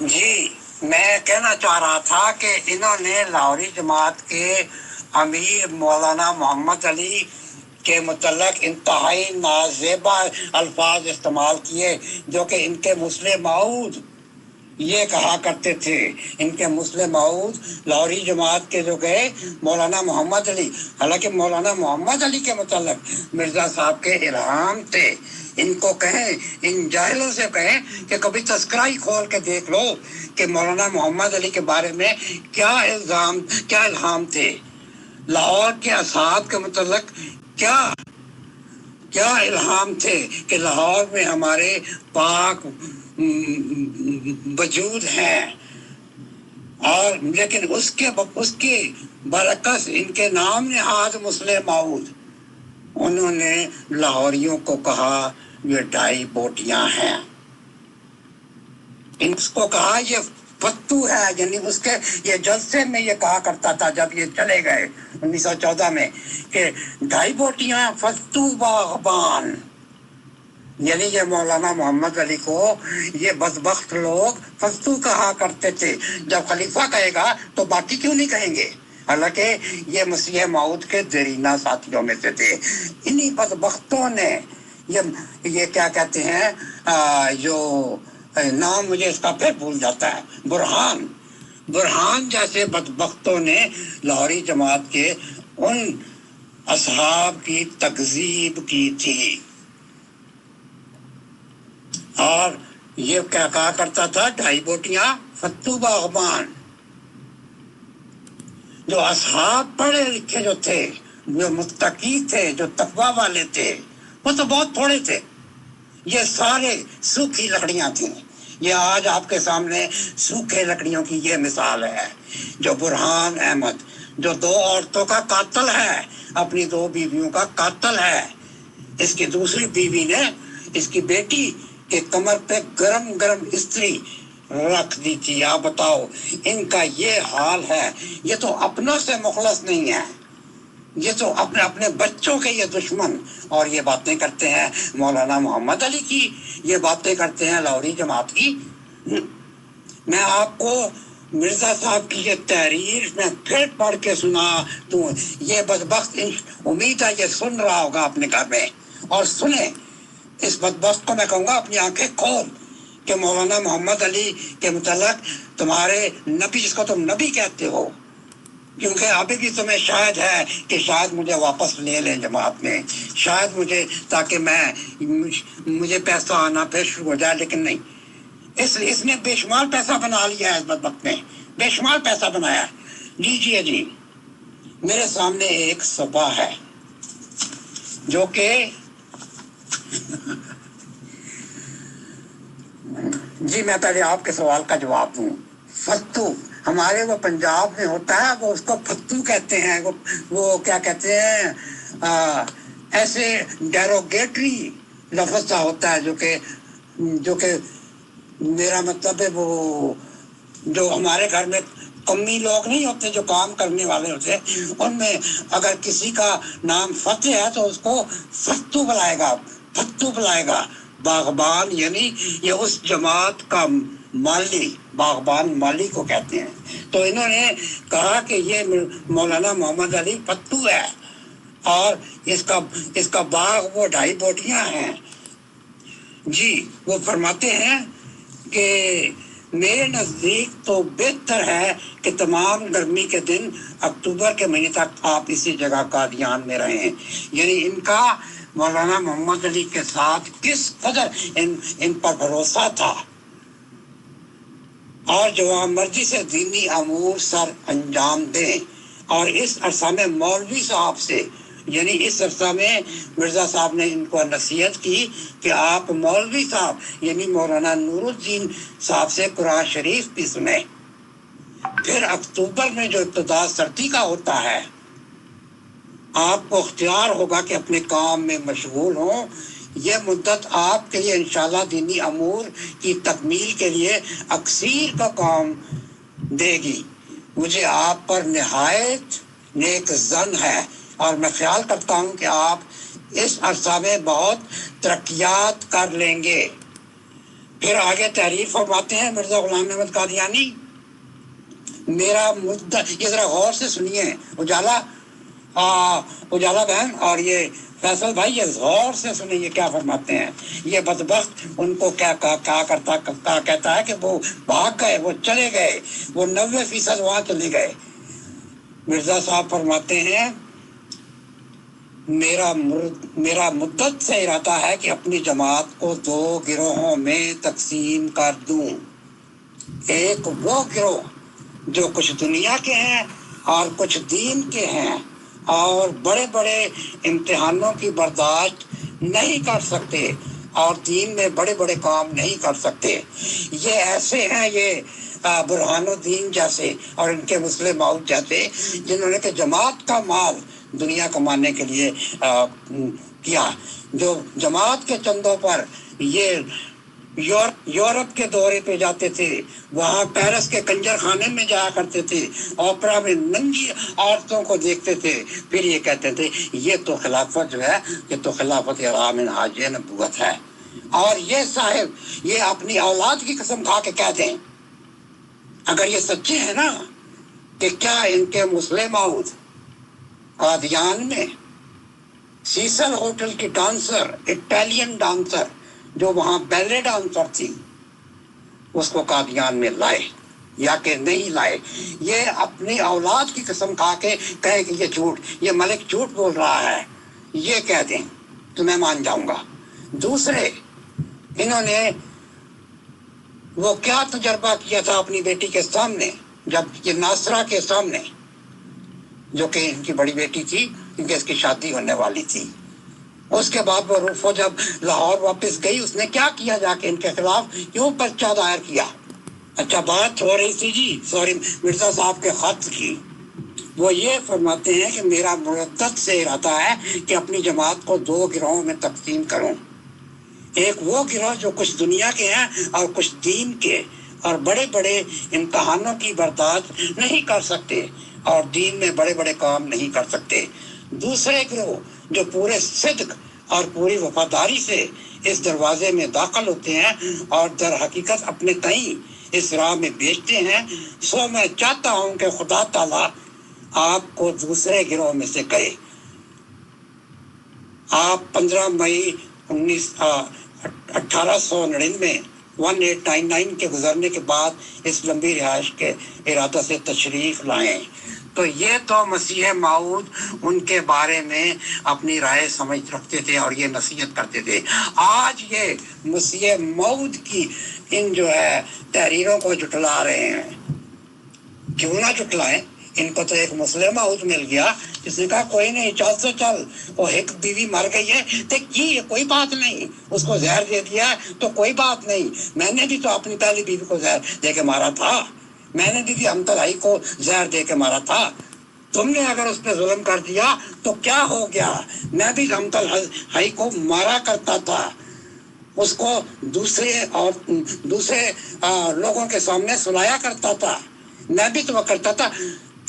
جی میں کہنا چاہ رہا تھا کہ انہوں نے لاہوری جماعت کے امیر مولانا محمد علی کے متعلق انتہائی نازیبا الفاظ استعمال کیے، جو کہ ان کے مسلم معود یہ کہا کرتے تھے۔ ان کے مسلم معود لاہوری جماعت کے جو گئے مولانا محمد علی، حالانکہ مولانا محمد علی کے متعلق مرزا صاحب کے الہام تھے۔ ان کو کہیں، ان جاہلوں سے کہیں کہ کبھی تذکرہ ہی کھول کے دیکھ لو کہ مولانا محمد علی کے بارے میں کیا الہام تھے، لاہور کے اصحاب کے متعلق کیا الہام تھے کہ لاہور میں ہمارے پاک وجود ہیں، اور لیکن اس کے برعکس ان کے نام نہاد مسلم ماؤد، انہوں نے لاہوریوں کو کہا یہ ڈھائی بوٹیاں ہیں، اس کو کہا یہ فتو ہے، یعنی اس کے یہ جلسے میں یہ کہا کرتا تھا جب یہ چلے گئے 1914 میں کہ ڈھائی بوٹیاں فتو باغبان، یعنی یہ مولانا محمد علی کو یہ بدبخت لوگ فتو کہا کرتے تھے، جب خلیفہ کہے گا تو باقی کیوں نہیں کہیں گے، حالانکہ یہ مسیح موعود کے دیرینہ ساتھیوں میں سے تھے۔ انہی بدبختوں نے یہ کیا کہتے ہیں جو نام مجھے اس کا پھر بھول جاتا ہے، برہان جیسے بدبختوں نے لاہوری جماعت کے ان اصحاب کی تکذیب کی تھی، اور یہ کیا کہا کرتا تھا، ڈھائی بوٹیاں فتو باغبان۔ جو اصحاب پڑھے لکھے جو تھے، جو متقی تھے، جو تقوی والے تھے، وہ تو بہت تھوڑے تھے، یہ سارے سوکھی لکڑیاں تھیں۔ یہ آج آپ کے سامنے سوکھے لکڑیوں کی یہ مثال ہے۔ جو برہان احمد، جو 2 عورتوں کا قاتل ہے، اپنی 2 بیویوں کا قاتل ہے، اس کی دوسری بیوی نے اس کی بیٹی کے کمر پہ گرم گرم استری رکھ دی تھی۔ آپ بتاؤ، ان کا یہ حال ہے، یہ تو اپنوں سے مخلص نہیں ہے، یہ تو اپنے بچوں کے یہ دشمن، اور یہ باتیں کرتے ہیں مولانا محمد علی کی، یہ باتیں کرتے ہیں لاہوری جماعت کی۔ میں آپ کو مرزا صاحب کی یہ تحریر میں پھر پڑھ کے سنا تو یہ بدبخت، امید ہے یہ سن رہا ہوگا اپنے گھر میں، اور سنیں اس بدبخت کو، میں کہوں گا اپنی آنکھیں کھول کہ مولانا محمد علی کے متعلق تمہارے نبی، جس کو تم نبی کہتے ہو، کیونکہ ابھی بھی تمہیں شاید ہے کہ شاید مجھے واپس لے لیں جماعت میں، شاید تاکہ مجھے پیسہ آنا پھر شروع ہو جائے، لیکن نہیں، اس نے بے شمار پیسہ بنا لیا ہے، اس بدبخت نے بے شمار پیسہ بنایا ہے۔ لیجیے جی، میرے سامنے ایک صبح ہے جو کہ جی میں پہلے آپ کے سوال کا جواب دوں۔ فتو ہمارے وہ پنجاب میں ہوتا ہے، وہ اس کو فتو کہتے ہیں، وہ کیا کہتے ہیں، ایسے ڈیروگیٹری لفظ کا ہوتا ہے جو کہ میرا مطلب ہے وہ جو ہمارے گھر میں کمی لوگ نہیں ہوتے جو کام کرنے والے ہوتے، ان میں اگر کسی کا نام فتح ہے تو اس کو فتو بلائے گا باغبان، یعنی یہ اس جماعت کا مالی، باغبان مالی کو کہتے ہیں۔ تو انہوں نے کہا کہ یہ مولانا محمد علی فتو ہے، اور اس کا باغ وہ 2.5 بوٹیاں ہیں۔ جی وہ فرماتے ہیں کہ میرے نزدیک تو بہتر ہے کہ تمام گرمی کے دن اکتوبر کے مہینے تک آپ اسی جگہ قادیان میں رہیں، یعنی ان کا مولانا محمد علی کے ساتھ کس قدر ان پر بھروسہ تھا، اور جو مرضی سے دینی امور سر انجام دیں۔ اور اس عرصہ میں مولوی صاحب سے، یعنی اس عرصہ میں مرزا صاحب نے ان کو نصیحت کی کہ آپ مولوی صاحب یعنی مولانا نور الدین صاحب سے قرآن شریف بھی سنیں۔ پھر اکتوبر میں جو ابتدا سردی کا ہوتا ہے، آپ کو اختیار ہوگا کہ اپنے کام میں مشغول ہوں۔ یہ مدت آپ کے لیے انشاءاللہ دینی امور کی تکمیل کے لیے اکثیر کا کام دے گی۔ مجھے آپ پر نہایت نیک ظن ہے، اور میں خیال کرتا ہوں کہ آپ اس عرصہ میں بہت ترقیات کر لیں گے۔ پھر آگے تحریر فرماتے ہیں مرزا غلام احمد قادیانی، میرا مدت، یہ ذرا غور سے سنیے، اجالا بہن اور یہ فیصل بھائی، یہ غور سے سنیں یہ کیا فرماتے ہیں۔ یہ بدبخت ان کو کیا کہتا ہے کہ وہ بھاگ گئے، وہ چلے گئے، وہ 90% وہاں چلے گئے۔ مرزا صاحب فرماتے ہیں میرا مدت سے ارادہ ہے کہ اپنی جماعت کو 2 گروہوں میں تقسیم کر دوں۔ ایک وہ گروہ جو کچھ دنیا کے ہیں اور کچھ دین کے ہیں، اور بڑے بڑے امتحانوں کی برداشت نہیں کر سکتے اور دین میں بڑے بڑے کام نہیں کر سکتے۔ یہ ایسے ہیں، یہ برہان الدین جیسے اور ان کے مسلم ماؤد جیسے، جنہوں نے کہ جماعت کا مال دنیا کمانے کے لیے کیا، جو جماعت کے چندوں پر یہ یورپ کے دورے پہ جاتے تھے، وہاں پیرس کے کنجر خانے میں جایا کرتے تھے، اوپرا میں ننگی عورتوں کو دیکھتے تھے، پھر یہ کہتے تھے یہ تو خلافت جو ہے، یہ تو خلافت ارام حاج نبوت ہے۔ اور یہ صاحب یہ اپنی اولاد کی قسم کھا کے کہہ دیں، اگر یہ سچے ہیں نا، کہ کیا ان کے مسلم ماؤد قادیان میں سیسل ہوٹل کی ڈانسر، اٹالین ڈانسر جو وہاں بیلے ڈانسر تھی، اس کو قادیان میں لائے یا کہ نہیں لائے؟ یہ اپنی اولاد کی قسم کھا کے کہے کہ یہ جھوٹ، یہ ملک جھوٹ بول رہا ہے، یہ کہہ دیں تو میں مان جاؤں گا۔ دوسرے، انہوں نے وہ کیا تجربہ کیا تھا اپنی بیٹی کے سامنے، جب یہ ناصرہ کے سامنے، جو کہ ان کی بڑی بیٹی تھی، کیونکہ اس کی شادی ہونے والی تھی، اس کے بعد وہ روفو جب لاہور واپس گئی، اس نے کیا کیا؟ جا کے ان کے خلاف کیوں پرچہ دائر کیا؟ اچھا، بات ہو رہی تھی جی مرزا صاحب کے خط کی، وہ یہ فرماتے ہیں کہ میرا مردت سے ارادہ ہے کہ اپنی جماعت کو 2 گروہوں میں تقسیم کروں، ایک وہ گروہ جو کچھ دنیا کے ہیں اور کچھ دین کے، اور بڑے بڑے امتحانوں کی برداشت نہیں کر سکتے اور دین میں بڑے بڑے کام نہیں کر سکتے، دوسرے گروہ جو پورے صدق اور پوری وفاداری سے اس دروازے میں داخل ہوتے ہیں اور در حقیقت اپنے تئیں اس راہ میں بیچتے ہیں۔ سو میں چاہتا ہوں کہ خدا تعالیٰ آپ کو دوسرے گروہ میں سے کرے۔ آپ 15 مئی 1899 کے گزرنے کے بعد اس لمبی رہائش کے ارادہ سے تشریف لائیں، تو یہ تو مسیح موعود ان کے بارے میں اپنی رائے سمجھ رکھتے تھے اور یہ نصیحت کرتے تھے۔ آج یہ مسیح موعود کی ان جو ہے تحریروں کو جھٹلا رہے ہیں۔ کیوں نہ جھٹلائیں؟ ان کو تو ایک مسلم موعود مل گیا جس نے کہا کوئی نہیں، چل سے چل، وہ ایک بیوی مر گئی ہے تو کی کوئی بات نہیں، اس کو زہر دے دیا ہے تو کوئی بات نہیں، میں نے بھی تو اپنی پہلی بیوی کو زہر دے کے مارا تھا، میں نے بھی امتل ہائی کو زہر دے کے مارا تھا، تم نے اگر اس پہ ظلم کر دیا تو کیا ہو گیا؟ میں بھی امتل ہائی کو مارا کرتا تھا، اس کو دوسرے لوگوں کے سامنے سنایا کرتا تھا، میں بھی تو کرتا تھا۔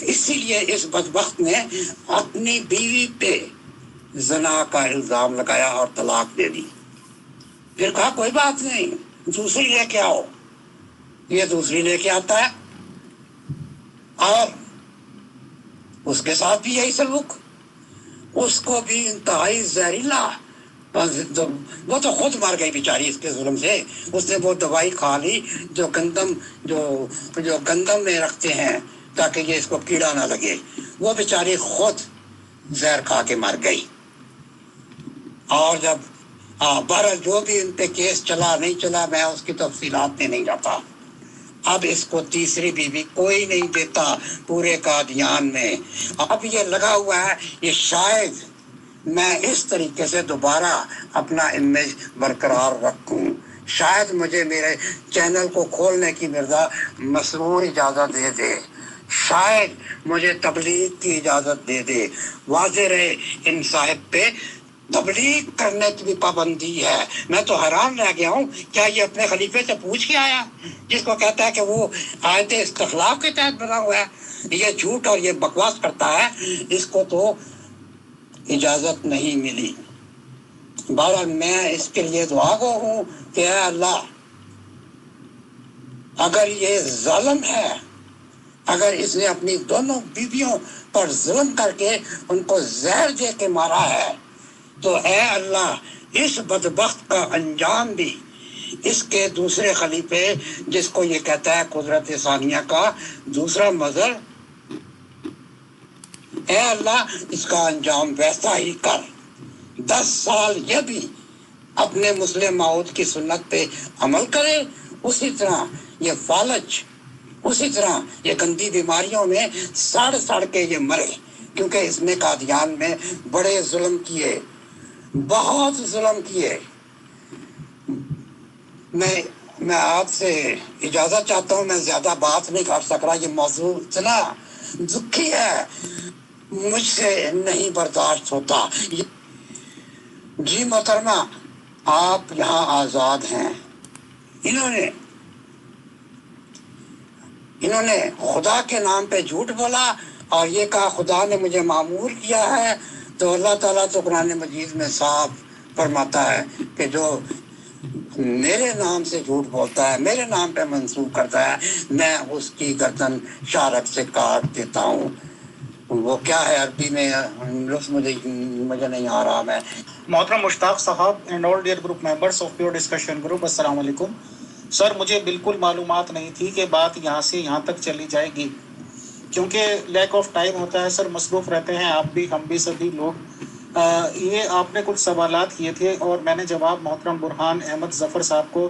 اسی لیے اس بدبخت نے اپنی بیوی پہ زنا کا الزام لگایا اور طلاق دے دی، پھر کہا کوئی بات نہیں، دوسری لے کے آؤ، یہ دوسری لے کے آتا ہے اور اس کے ساتھ بھی یہی سلوک، اس کو بھی انتہائی زہریلا، وہ تو خود مر گئی بیچاری اس کے ظلم سے، اس نے وہ دوائی کھا لی جو گندم میں رکھتے ہیں تاکہ یہ اس کو کیڑا نہ لگے، وہ بیچاری خود زہر کھا کے مر گئی۔ اور جب بہرحال جو بھی ان پہ کیس چلا نہیں چلا، میں اس کی تفصیلات میں نہیں جاتا۔ اب اس کو تیسری بیوی کوئی نہیں دیتا پورے قادیان میں، اب یہ لگا ہوا ہے یہ شاید میں اس طریقے سے دوبارہ اپنا امیج برقرار رکھوں، شاید مجھے میرے چینل کو کھولنے کی مرزا مسرور اجازت دے دے، شاید مجھے تبلیغ کی اجازت دے دے۔ واضح رہے ان صاحب پہ تبلیغ کرنے کی بھی پابندی ہے۔ میں تو حیران رہ گیا ہوں، کیا یہ اپنے خلیفے سے پوچھ کے آیا جس کو کہتا ہے کہ وہ آیت استخلاف کے تحت بنا ہوا ہے؟ یہ جھوٹ اور یہ بکواس کرتا ہے، اس کو تو اجازت نہیں ملی۔ بہرحال میں اس کے لیے دعا گو ہوں کہ اے اللہ، اگر یہ ظالم ہے، اگر اس نے اپنی دونوں بیویوں پر ظلم کر کے ان کو زہر دے کے مارا ہے، تو اے اللہ اس بدبخت کا انجام بھی اس کے دوسرے خلیفے، جس کو یہ کہتا ہے قدرت ثانیہ کا دوسرا مظہر، اے اللہ اس کا انجام ویسا ہی کر۔ 10 سال یہ بھی اپنے مسلم موعود کی سنت پہ عمل کرے، اسی طرح یہ فالج، اسی طرح یہ گندی بیماریوں میں سڑ کے یہ مرے، کیونکہ اس نے قادیان میں بڑے ظلم کیے۔ بہت ظلم کیے. میں آپ سے اجازت چاہتا ہوں, میں زیادہ بات نہیں کر سک رہا, یہ موضوع اتنا دکھی ہے, مجھ سے نہیں برداشت ہوتا. جی محترمہ, آپ یہاں آزاد ہیں. انہوں نے خدا کے نام پہ جھوٹ بولا اور یہ کہا خدا نے مجھے معمور کیا ہے. تو اللہ تعالیٰ تو قرآن مجید میں صاف فرماتا ہے کہ جو میرے نام سے جھوٹ بولتا ہے, میرے نام پہ منسوب کرتا ہے, میں اس کی گردن شارک سے کاٹ دیتا ہوں. وہ کیا ہے عربی میں, لفظ مجھے نہیں آ رہا. میں محترم مشتاق صاحب and all dear group members of pure discussion group, السلام علیکم. سر مجھے بالکل معلومات نہیں تھی کہ بات یہاں سے یہاں تک چلی جائے گی, کیونکہ لیک آف ٹائم ہوتا ہے سر, مصروف رہتے ہیں آپ بھی, ہم بھی, سبھی لوگ. یہ آپ نے کچھ سوالات کیے تھے اور میں نے جواب محترم برہان احمد ظفر صاحب کو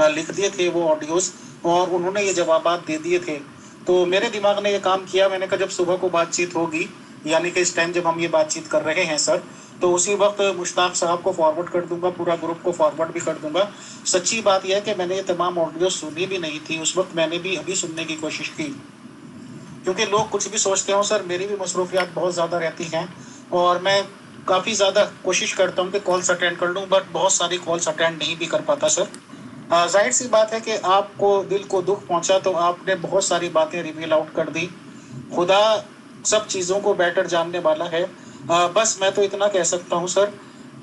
لکھ دیے تھے وہ آڈیوز, اور انہوں نے یہ جوابات دے دیے تھے. تو میرے دماغ نے یہ کام کیا, میں نے کہا جب صبح کو بات چیت ہوگی, یعنی کہ اس ٹائم جب ہم یہ بات چیت کر رہے ہیں سر, تو اسی وقت مشتاق صاحب کو فارورڈ کر دوں گا, پورا گروپ کو فارورڈ بھی کر دوں گا. سچی بات یہ ہے کہ میں نے یہ تمام آڈیو سنی بھی نہیں تھی اس وقت, میں نے بھی ابھی سننے کی کوشش کی, کیونکہ لوگ کچھ بھی سوچتے ہوں سر, میری بھی مصروفیات بہت زیادہ رہتی ہیں اور میں کافی زیادہ کوشش کرتا ہوں کہ کالس اٹینڈ کر لوں, بٹ بہت ساری کالس اٹینڈ نہیں بھی کر پاتا سر. ظاہر سی بات ہے کہ آپ کو دل کو دکھ پہنچا تو آپ نے بہت ساری باتیں ریویل آؤٹ کر دی. خدا سب چیزوں کو بیٹر جاننے والا ہے. بس میں تو اتنا کہہ سکتا ہوں سر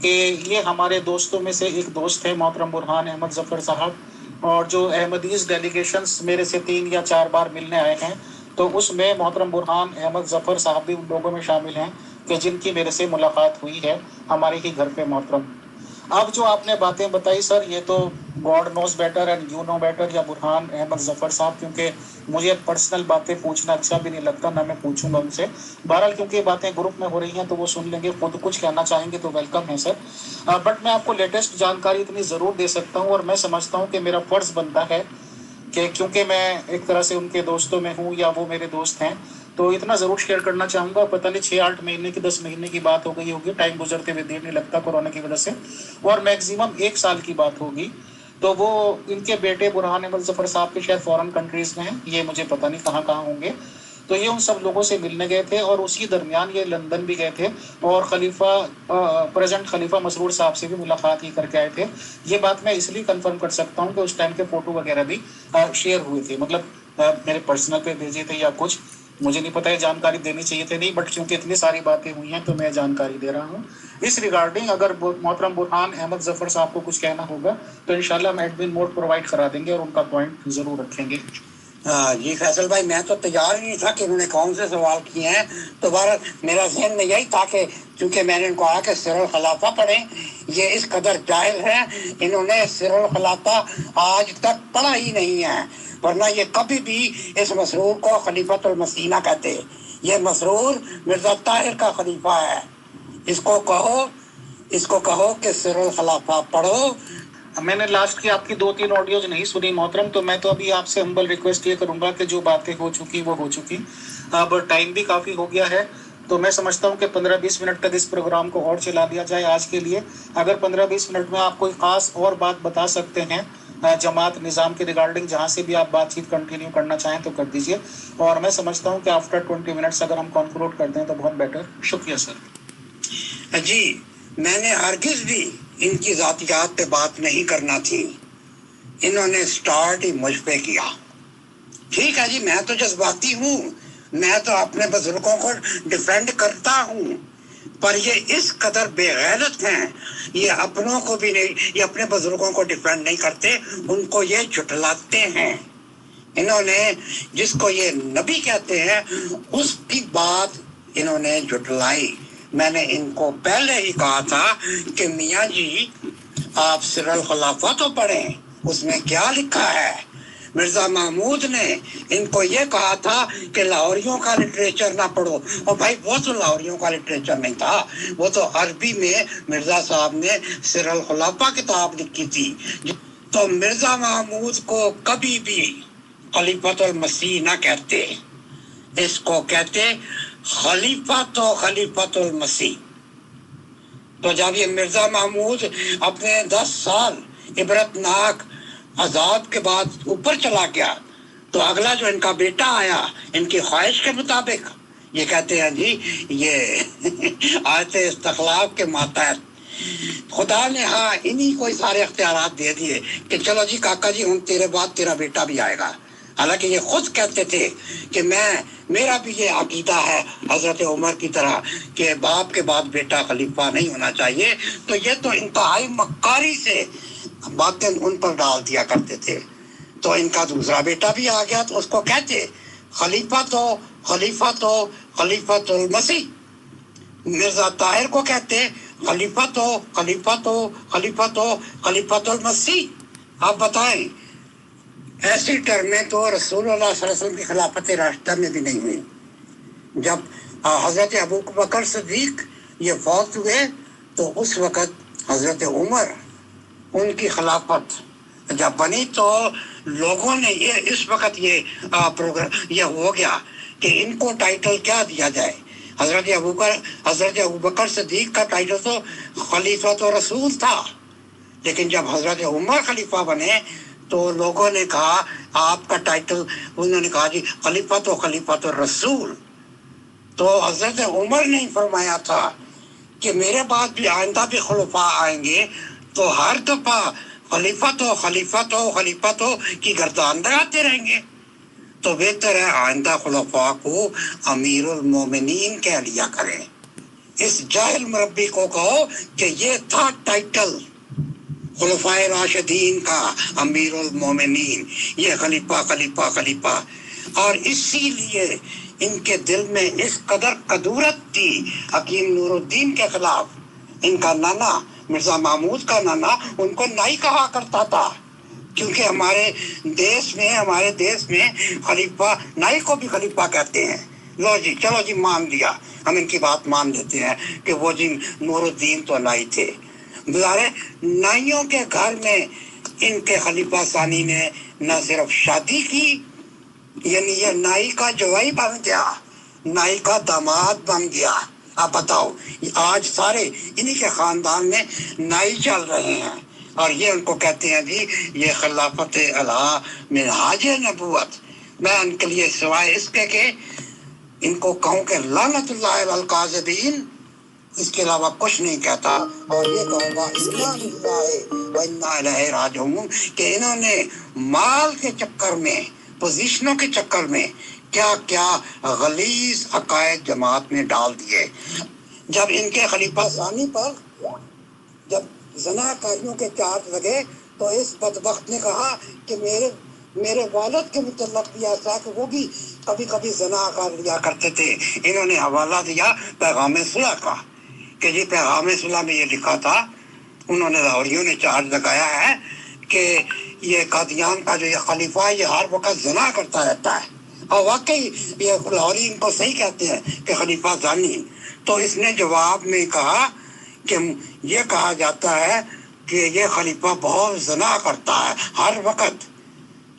کہ یہ ہمارے دوستوں میں سے ایک دوست ہے محترم برہان احمد ظفر صاحب, اور جو احمدیز ڈیلیگیشنز میرے سے 3 یا 4 بار ملنے آئے ہیں, تو اس میں محترم برہان احمد ظفر صاحب بھی ان لوگوں میں شامل ہیں کہ جن کی میرے سے ملاقات ہوئی ہے ہمارے ہی گھر پہ محترم. اب جو آپ نے باتیں بتائی سر, یہ تو God knows better and you know better, یا برہان احمد ظفر صاحب, کیونکہ مجھے پرسنل باتیں پوچھنا اچھا بھی نہیں لگتا, نہ میں پوچھوں گا ان سے. بہرحال کیونکہ یہ باتیں گروپ میں ہو رہی ہیں تو وہ سن لیں گے, خود کچھ کہنا چاہیں گے تو ویلکم ہے سر. بٹ میں آپ کو لیٹسٹ جانکاری اتنی ضرور دے سکتا ہوں, اور میں سمجھتا ہوں کہ میرا فرض بنتا ہے کہ کیونکہ میں ایک طرح سے ان کے دوستوں میں ہوں یا وہ میرے دوست ہیں, تو اتنا ضرور شیئر کرنا چاہوں گا. پتہ نہیں 6-8 مہینے کی 10 مہینے کی بات ہو گئی ہوگی, ٹائم گزرتے ہوئے دیر نہیں لگتا کورونا کی وجہ سے, اور میکسیمم 1 سال کی بات ہوگی. تو وہ ان کے بیٹے برہان احمد ظفر صاحب کے شاید فورن کنٹریز میں ہیں, یہ مجھے پتہ نہیں کہاں ہوں گے. تو یہ ان سب لوگوں سے ملنے گئے تھے, اور اسی درمیان یہ لندن بھی گئے تھے, اور پریزنٹ خلیفہ مسرور صاحب سے بھی ملاقات ہی کر کے آئے تھے. یہ بات میں اس لیے کنفرم کر سکتا ہوں کہ اس ٹائم کے فوٹو وغیرہ بھی شیئر ہوئے تھے, مطلب میرے پرسنل پہ بھیجے تھے یا کچھ, مجھے نہیں پتا یہ جانکاری دینی چاہیے تھی نہیں, بٹ چونکہ اتنی ساری باتیں ہوئی ہیں تو میں جانکاری دے رہا ہوں. اس ریگارڈنگ اگر محترم برہان احمد ظفر صاحب کو کچھ کہنا ہوگا تو انشاءاللہ ہم ایڈمن موڈ پرووائڈ کرا دیں گے اور ان کا پوائنٹ ضرور رکھیں گے. جی فیصل بھائی, میں تو تیار ہی نہیں تھا کہ انہوں نے کون سے سوال کیے ہیں, تو بہرحال میرا ذہن میں یہی تھا کہ چونکہ میں نے ان کو کہا کہ سر الخلافہ پڑھیں, یہ اس قدر جاہل ہے, انہوں نے سر الخلافہ آج تک پڑھا ہی نہیں ہے, ورنہ یہ کبھی بھی اس مسرور کو خلیفۃ المسیح نہ کہتے. یہ مسرور مرزا طاہر کا خلیفہ ہے. اس کو کہو کہ سر الخلافہ پڑھو. میں نے لاسٹ کی آپ کی 2-3 آڈیوز نہیں سنی محترم, تو میں تو ابھی آپ سے ہمبل ریکویسٹ یہ کروں گا کہ جو باتیں ہو چکی وہ ہو چکی. اب ٹائم بھی کافی ہو گیا ہے, تو میں سمجھتا ہوں کہ 15-20 منٹ تک اس پروگرام کو اور چلا دیا جائے آج کے لیے. اگر 15-20 منٹ میں آپ کوئی خاص اور بات بتا سکتے ہیں جماعت نظام کے ریگارڈنگ, جہاں سے بھی آپ بات چیت کنٹینیو کرنا چاہیں تو کر دیجئے, اور میں سمجھتا ہوں کہ آفٹر 20 منٹس اگر ہم کنکلوڈ کر دیں تو بہت بیٹر. شکریہ سر. جی میں نے ہرگز بھی ان کی ذاتیات پہ بات نہیں کرنا تھی, انہوں نے سٹارٹ ہی مجھ پہ کیا. ٹھیک ہے جی, میں تو جذباتی ہوں, میں تو اپنے بزرگوں کو ڈیفینڈ کرتا ہوں, پر یہ اس قدر بے غیرت ہیں, یہ اپنوں کو بھی نہیں, یہ اپنے بزرگوں کو ڈیفینڈ نہیں کرتے, ان کو یہ جھٹلاتے ہیں. انہوں نے جس کو یہ نبی کہتے ہیں اس کی بات انہوں نے جھٹلائی. میں نے ان کو پہلے ہی کہا تھا کہ میاں جی آپ سر الخلافہ تو پڑھیں, اس میں کیا لکھا ہے. مرزا محمود نے ان کو یہ کہا تھا کہ لاہوریوں کا لٹریچر نہ پڑھو, اور بھائی وہ تو لاہوریوں کا لٹریچر نہیں تھا, وہ تو عربی میں مرزا صاحب نے سر الخلافہ کتاب لکھی تھی. تو مرزا محمود کو کبھی بھی خلیفۃ المسیح نہ کہتے, اس کو کہتے خلیفہ تو خلیفۃ المسیح. تو جب یہ مرزا محمود اپنے 10 سال عبرتناک عذاب کے بعد اوپر چلا گیا تو اگلا جو ان کا بیٹا آیا ان کی خواہش کے مطابق یہ کہتے ہیں جی یہ آیت استخلاف کے ماتحت خدا نے ہاں انہی کو سارے اختیارات دے دیے کہ چلو جی کاکا جی ہم تیرے بعد تیرا بیٹا بھی آئے گا. حالانکہ یہ خود کہتے تھے کہ میرا بھی یہ عقیدہ ہے حضرت عمر کی طرح کہ باپ کے بعد بیٹا خلیفہ نہیں ہونا چاہیے. تو یہ تو انتہائی مکاری سے باتیں ان پر ڈال دیا کرتے تھے. تو ان کا دوسرا بیٹا بھی آ گیا تو اس کو کہتے خلیفہ المسیح. مرزا طاہر کو کہتے خلیفہ المسیح. آپ بتائیں ایسی ٹرمیں تو رسول اللہ صلی اللہ علیہ وسلم کی خلافت راشدہ میں بھی نہیں ہوئی. جب حضرت ابو بکر صدیق یہ فوت ہوئے تو اس وقت حضرت عمر ان کی خلافت جب بنی تو لوگوں نے اس وقت یہ ہو گیا کہ ان کو ٹائٹل کیا دیا جائے. حضرت ابو بکر صدیق کا ٹائٹل تو خلیفۃ رسول تھا، لیکن جب حضرت عمر خلیفہ بنے تو لوگوں نے کہا آپ کا ٹائٹل، انہوں نے کہا جی خلیفۃ الرسول. تو حضرت عمر نے فرمایا تھا کہ میرے بعد بھی آئندہ بھی خلفاء آئیں گے تو ہر دفعہ خلیفۃ کی گردان لگاتے رہیں گے، تو بہتر ہے آئندہ خلفاء کو امیر المومنین کہہ لیا کریں. اس جاہل مربی کو کہو کہ یہ تھا ٹائٹل خلفائے راشدین کا، امیر المومنین، یہ خلیفہ. اور اسی لیے ان کے دل میں اس قدر قدورت تھی حکیم نور الدین کے خلاف. ان کا نانا مرزا محمود کا نانا ان کو نائی کہا کرتا تھا، کیونکہ ہمارے دیش میں خلیفہ نائی کو بھی خلیفہ کہتے ہیں. لو جی چلو جی مان لیا، ہم ان کی بات مان لیتے ہیں کہ وہ جی نور الدین تو نائی تھے. بظاہر نائیوں کے گھر میں ان کے خلیفہ ثانی نے نہ صرف شادی کی، یعنی یہ نائی کا جوائی بن گیا، نائی کا داماد بن گیا. آپ بتاؤ آج سارے انہی کے خاندان میں نائی چل رہے ہیں اور یہ ان کو کہتے ہیں جی یہ خلافت اعلیٰ منہاج نبوت. میں ان کے لیے سوائے اس کے کہ ان کو کہوں کہ لعنت اللہ علی الکاذبین، اس کے علاوہ کچھ نہیں کہتا. اور یہ کہوں گا انا للہ و انا الیہ راجعون کہ انہوں نے مال کے چکر میں، پوزیشنوں کے چکر میں کیا کیا غلیظ عقائد جماعت میں ڈال دیے. جب ان کے خلیفہ ثانی پر جب زنا کاریوں کے چارج لگے تو اس بدبخت نے کہا کہ میرے والد کے متعلق بھی ایسا کہ وہ بھی کبھی کبھی زنا کر لیا کرتے تھے. انہوں نے حوالہ دیا پیغام صلح کا کہ جی پیغام صلح میں یہ لکھا تھا، انہوں نے لاہوریوں نے چارج لگایا ہے کہ یہ قادیان کا جو یہ خلیفہ ہے یہ ہر وقت زنا کرتا رہتا ہے. اور واقعی یہ لاہوری ان کو صحیح کہتے ہیں کہ خلیفہ ثانی. تو اس نے جواب میں کہا کہ یہ کہا جاتا ہے کہ یہ خلیفہ بہت زنا کرتا ہے ہر وقت،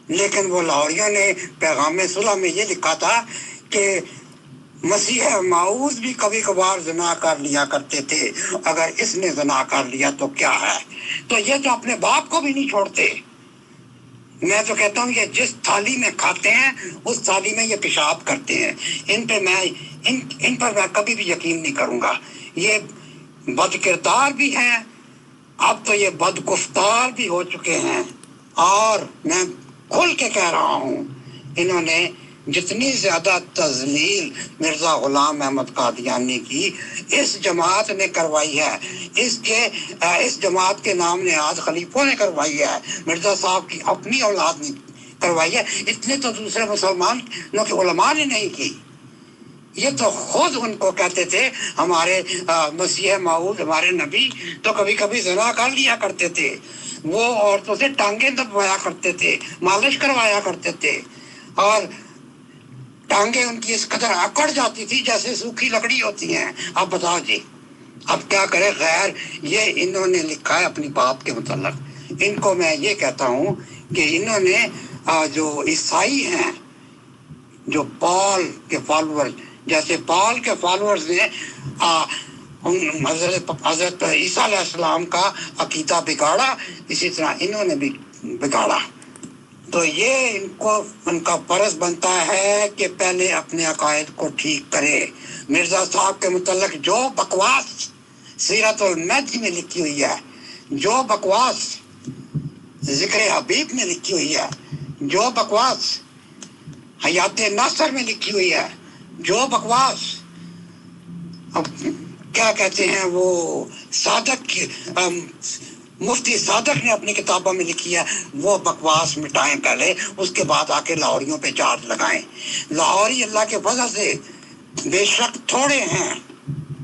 لیکن وہ لاہوریوں نے پیغام صلح میں یہ لکھا تھا کہ مسیح موعود بھی کبھی کبھار زنا کر لیا کرتے تھے، اگر اس نے زنا کر لیا تو کیا ہے. تو یہ تو اپنے باپ کو بھی نہیں چھوڑتے. میں تو کہتا ہوں یہ جس تھالی میں کھاتے ہیں اس تھالی میں یہ پیشاب کرتے ہیں. ان پر میں کبھی بھی یقین نہیں کروں گا. یہ بد کردار بھی ہیں، اب تو یہ بد گفتار بھی ہو چکے ہیں. اور میں کھل کے کہہ رہا ہوں انہوں نے جتنی زیادہ تذلیل مرزا غلام احمد قادیانی کی اس جماعت نے کروائی ہے، اس جماعت کے نام نے آج خلیفوں نے کروائی ہے، مرزا صاحب کی اپنی اولاد نے کروائی ہے، اتنے تو دوسرے مسلمانوں کے علماء نے نہیں کی. یہ تو خود ان کو کہتے تھے ہمارے مسیح موعود ہمارے نبی تو کبھی کبھی زنا کر لیا کرتے تھے، وہ عورتوں سے ٹانگیں دبوایا کرتے تھے، مالش کروایا کرتے تھے، اور ٹانگیں ان کی اس قدر اکڑ جاتی تھی جیسے سوکھی لکڑی ہوتی ہیں. اب بتاؤ جی اب کیا کرے. خیر یہ انہوں نے لکھا ہے اپنی باپ کے متعلق. ان کو میں یہ کہتا ہوں کہ انہوں نے جو عیسائی ہیں، جو پال کے فالوور، جیسے پال کے فالوورز نے حضرت عیسیٰ علیہ السلام کا عقیدہ بگاڑا، اسی طرح انہوں نے بھی بگاڑا۔ تو یہ ان کا فرض بنتا ہے کہ پہلے اپنے عقائد کو ٹھیک کرے۔ مرزا صاحب کے متعلق جو بکواس سیرت المہدی میں لکھی ہوئی ہے، جو بکواس ذکر حبیب میں لکھی ہوئی ہے، جو بکواس حیات ناصر میں لکھی ہوئی ہے، جو بکواس اب کیا کہتے ہیں وہ صادق مفتی صادق نے اپنی کتابوں میں لکھی ہے، وہ بکواس مٹائیں پہلے، اس کے بعد آ کے لاہوریوں پہ چارج لگائیں۔ لاہوری اللہ کے فضل سے بے شک تھوڑے ہیں،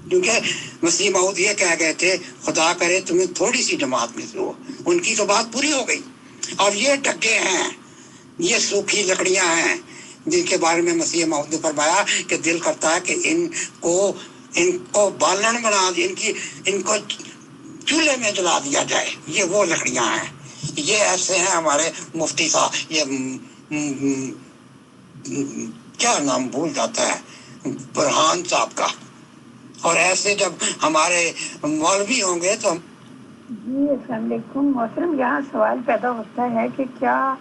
کیونکہ مسیح موعود یہ کہہ گئے تھے خدا کرے تمہیں تھوڑی سی جماعت میں سے ہو، ان کی تو بات پوری ہو گئی۔ اور یہ ڈگے ہیں، یہ سوکھی لکڑیاں ہیں جن کے بارے میں مسیح موعود نے فرمایا کہ دل کرتا ہے کہ ان کو بالن بنا دیا، ان کو چولہے میں جلا دیا جائے۔ یہ وہ لکڑیاں ہیں، یہ ایسے ہیں ہمارے مفتی صاحب، یہ کیا نام بھول جاتا ہے، برہان صاحب کا۔ اور ایسے جب ہمارے مولوی ہوں گے تو جی السلام علیکم محترم، یہاں سوال پیدا ہوتا ہے کہ کیا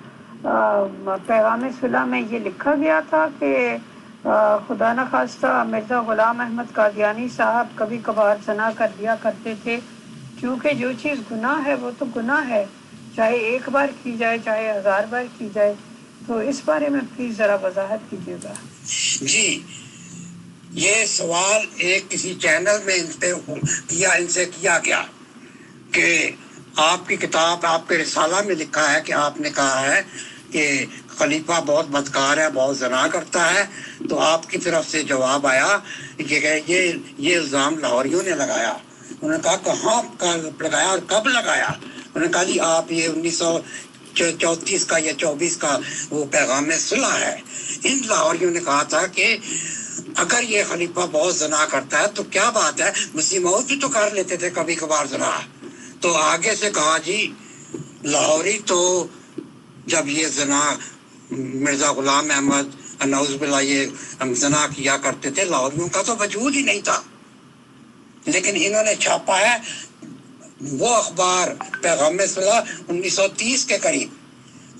پیغام صلح میں یہ لکھا گیا تھا کہ خدا نخواستہ مرزا غلام احمد قادیانی صاحب کبھی کبھار زنا کر دیا کرتے تھے، کیونکہ جو چیز گناہ ہے وہ تو گناہ ہے، چاہے ایک بار کی جائے چاہے 1000 بار کی جائے؟ تو اس بارے میں پلیز ذرا وضاحت کیجیے گا۔ جی یہ سوال ایک کسی چینل میں ان سے کیا گیا کہ آپ کی کتاب، آپ کے رسالہ میں لکھا ہے کہ آپ نے کہا ہے کہ خلیفہ بہت بدکار ہے، بہت زنا کرتا ہے۔ تو آپ کی طرف سے جواب آیا کہ یہ الزام لاہوریوں نے لگایا۔ انہوں نے کہا کہاں لگایا اور کب لگایا؟ انہوں نے کہا جی آپ یہ 1934 کا یا 24 کا وہ پیغام صلح ہے۔ ان لاہوریوں نے کہا تھا کہ اگر یہ خلیفہ بہت زنا کرتا ہے تو کیا بات ہے، مسیح موعود بھی تو کر لیتے تھے کبھی کبھار زنا۔ تو آگے سے کہا جی لاہوری تو جب یہ زنا مرزا غلام احمد نعوذ باللہ یہ زنا کیا کرتے تھے، لاہوریوں کا تو وجود ہی نہیں تھا، لیکن انہوں نے چھاپا ہے وہ اخبار پیغام صلح 1930 کے قریب۔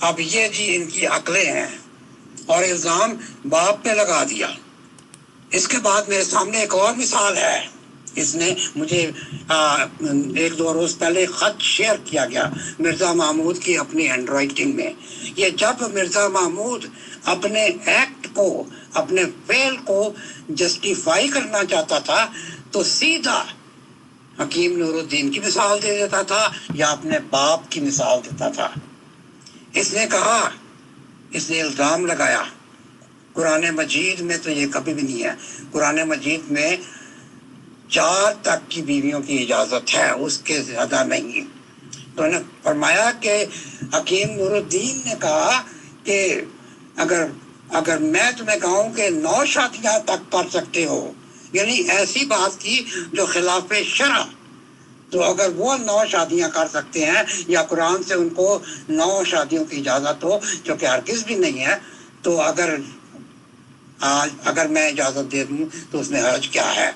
اب یہ جی ان کی عقلیں ہیں اور الزام باپ پہ لگا دیا۔ اس کے بعد میرے سامنے ایک اور مثال ہے، اس نے مجھے 1-2 روز پہلے خط شیئر کیا گیا مرزا محمود کی اپنی ہینڈ رائٹنگ میں۔ یہ جب مرزا محمود اپنے ایکٹ کو، اپنے فعل کو جسٹیفائی کرنا چاہتا تھا تو سیدھا حکیم نور الدین کی مثال دے دیتا تھا یا اپنے باپ کی مثال دیتا تھا۔ اس نے کہا، اس نے الزام لگایا قرآن مجید میں تو یہ کبھی بھی نہیں ہے، قرآن مجید میں 4 تک کی بیویوں کی اجازت ہے، اس کے زیادہ نہیں۔ تو انہوں نے فرمایا کہ حکیم نور الدین نے کہا کہ اگر میں تمہیں کہوں کہ 9 شادیاں تک کر سکتے ہو، یعنی ایسی بات کی جو خلاف شرع، تو اگر وہ 9 شادیاں کر سکتے ہیں یا قرآن سے ان کو 9 شادیوں کی اجازت ہو، جو کہ ہرگز بھی نہیں ہے، تو اگر میں اجازت دے دوں تو اس میں حرج کیا ہے؟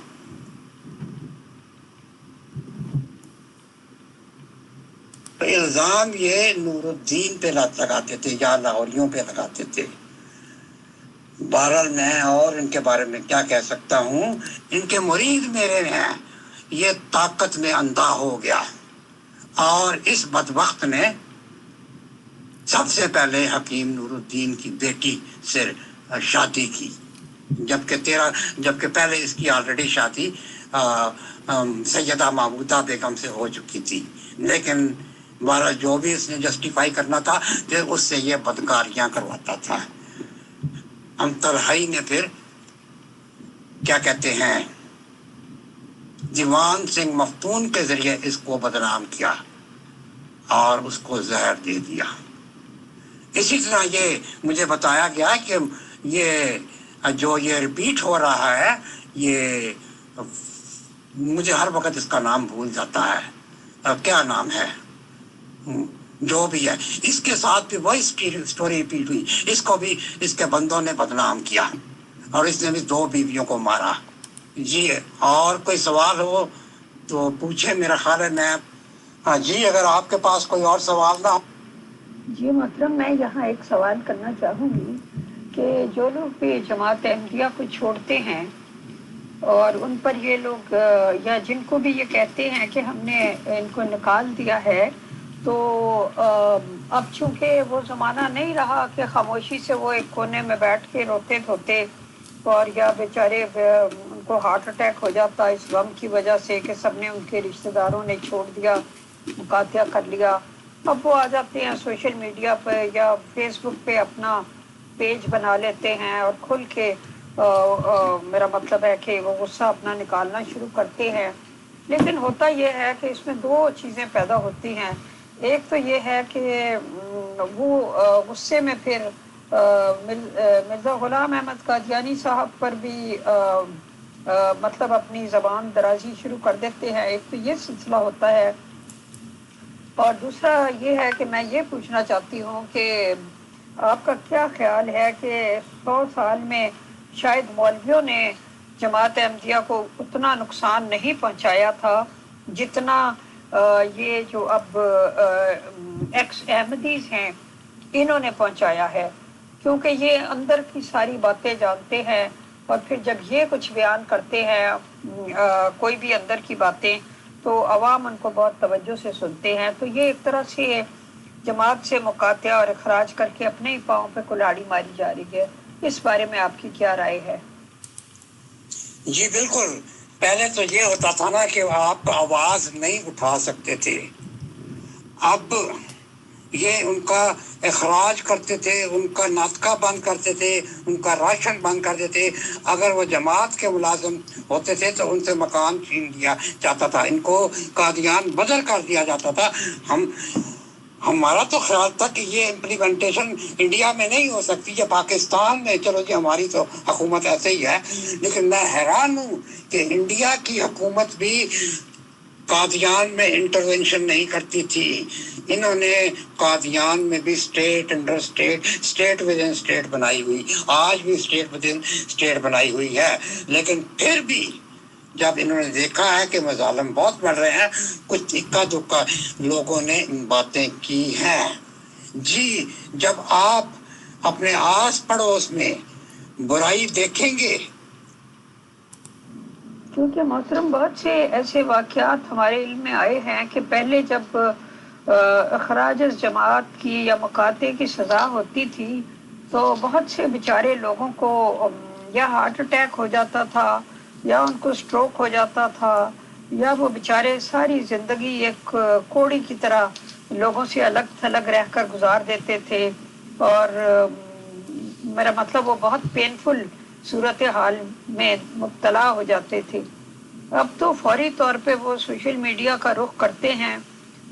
تو الزام یہ نور الدین پہ لگاتے تھے یا لاہوریوں پہ لگاتے تھے۔ بہرحال میں اور ان کے بارے میں کیا کہہ سکتا ہوں، ان کے مرید میرے ہیں، یہ طاقت میں اندھا ہو گیا۔ اور اس بدبخت نے سب سے پہلے حکیم نور الدین کی بیٹی سے شادی کی، جبکہ پہلے اس کی آلریڈی شادی سیدہ محمودہ بیگم سے ہو چکی تھی، لیکن بہرحال جو بھی اس نے جسٹیفائی کرنا تھا پھر اس سے یہ بدکاریاں کرواتا تھا۔ امترہائی نے پھر کیا کہتے ہیں دیوان سنگھ مفتون کے ذریعے اس کو بدنام کیا اور اس کو زہر دے دیا۔ اسی طرح یہ مجھے بتایا گیا کہ یہ جو یہ ریپیٹ ہو رہا ہے، یہ مجھے ہر وقت اس کا نام بھول جاتا ہے، کیا نام ہے، جو بھی ہے، اس کے ساتھ بھی وہی سٹوری ریپیٹ ہوئی، اس کو بھی اس کے بندوں نے بدنام کیا اور اس نے بھی 2 بیویوں کو مارا۔ جی اور کوئی سوال ہو تو پوچھیں، میرا خیال ہے میں ہاں جی اگر آپ کے پاس کوئی اور سوال نہ ہو۔ جی محترم، میں یہاں ایک سوال کرنا چاہوں گی کہ جو لوگ بھی جماعت احمدیہ کو چھوڑتے ہیں اور ان پر یہ لوگ یا جن کو بھی یہ کہتے ہیں کہ ہم نے ان کو نکال دیا ہے، تو اب چونکہ وہ زمانہ نہیں رہا کہ خاموشی سے وہ ایک کونے میں بیٹھ کے روتے دھوتے اور یا بیچارے ان کو ہارٹ اٹیک ہو جاتا اس غم کی وجہ سے کہ سب نے ان کے رشتہ داروں نے چھوڑ دیا، مقاطعہ کر لیا۔ اب وہ آ جاتے ہیں سوشل میڈیا پہ یا فیس بک پہ اپنا پیج بنا لیتے ہیں اور کھل کے میرا مطلب ہے کہ وہ غصہ اپنا نکالنا شروع کرتے ہیں۔ لیکن ہوتا یہ ہے کہ اس میں دو چیزیں پیدا ہوتی ہیں۔ ایک تو یہ ہے کہ وہ غصے میں پھر مرزا غلام احمد قادیانی صاحب پر بھی مطلب اپنی زبان درازی شروع کر دیتے ہیں۔ ایک تو یہ سلسلہ ہوتا ہے، اور دوسرا یہ ہے کہ میں یہ پوچھنا چاہتی ہوں کہ آپ کا کیا خیال ہے کہ 100 سال میں شاید مولویوں نے جماعت احمدیہ کو اتنا نقصان نہیں پہنچایا تھا جتنا یہ جو اب ایکس احمدیز ہیں انہوں نے پہنچایا ہے، کیونکہ یہ اندر کی ساری باتیں جانتے ہیں اور پھر جب یہ کچھ بیان کرتے ہیں کوئی بھی اندر کی باتیں، تو عوام ان کو بہت توجہ سے سنتے ہیں۔ تو یہ ایک طرح سے جماعت سے مقاطعہ اور اخراج کر کے اپنے ہی پاؤں پہ کلاڑی ماری جا رہی ہے۔ اس بارے میں آپ کی کیا رائے ہے؟ جی بالکل، پہلے تو یہ ہوتا تھا نا کہ آپ آواز نہیں اٹھا سکتے تھے، اب یہ ان کا اخراج کرتے تھے، ان کا ناطقہ بند کرتے تھے، ان کا راشن بند کرتے تھے۔ اگر وہ جماعت کے ملازم ہوتے تھے تو ان سے مکان چھین لیا جاتا تھا، ان کو قادیان بدر کر دیا جاتا تھا۔ ہمارا تو خیال تھا کہ یہ امپلیمنٹیشن انڈیا میں نہیں ہو سکتی، یہ پاکستان میں، چلو جی ہماری تو حکومت ایسے ہی ہے، لیکن میں حیران ہوں کہ انڈیا کی حکومت بھی قادیان میں انٹرونشن نہیں کرتی تھی۔ انہوں نے قادیان میں بھی state under state, state with in state بنائی ہوئی، آج بھی اسٹیٹ ود ان اسٹیٹ بنائی ہوئی ہے، لیکن پھر بھی جب انہوں نے دیکھا ہے کہ مظالم بہت بڑھ رہے ہیں، کچھ اکا دکا لوگوں نے باتیں کی ہیں۔ جی جب آپ اپنے آس پڑوس میں برائی دیکھیں گے، کیونکہ محترم بہت سے ایسے واقعات ہمارے علم میں آئے ہیں کہ پہلے جب اخراج جماعت کی یا مقاطعے کی سزا ہوتی تھی تو بہت سے بیچارے لوگوں کو یا ہارٹ اٹیک ہو جاتا تھا یا ان کو سٹروک ہو جاتا تھا، یا وہ بیچارے ساری زندگی ایک کوڑی کی طرح لوگوں سے الگ تھلگ رہ کر گزار دیتے تھے، اور میرا مطلب وہ بہت پینفل صورتحال میں مبتلا ہو جاتے تھے۔ اب تو فوری طور پہ وہ سوشل میڈیا کا رخ کرتے ہیں،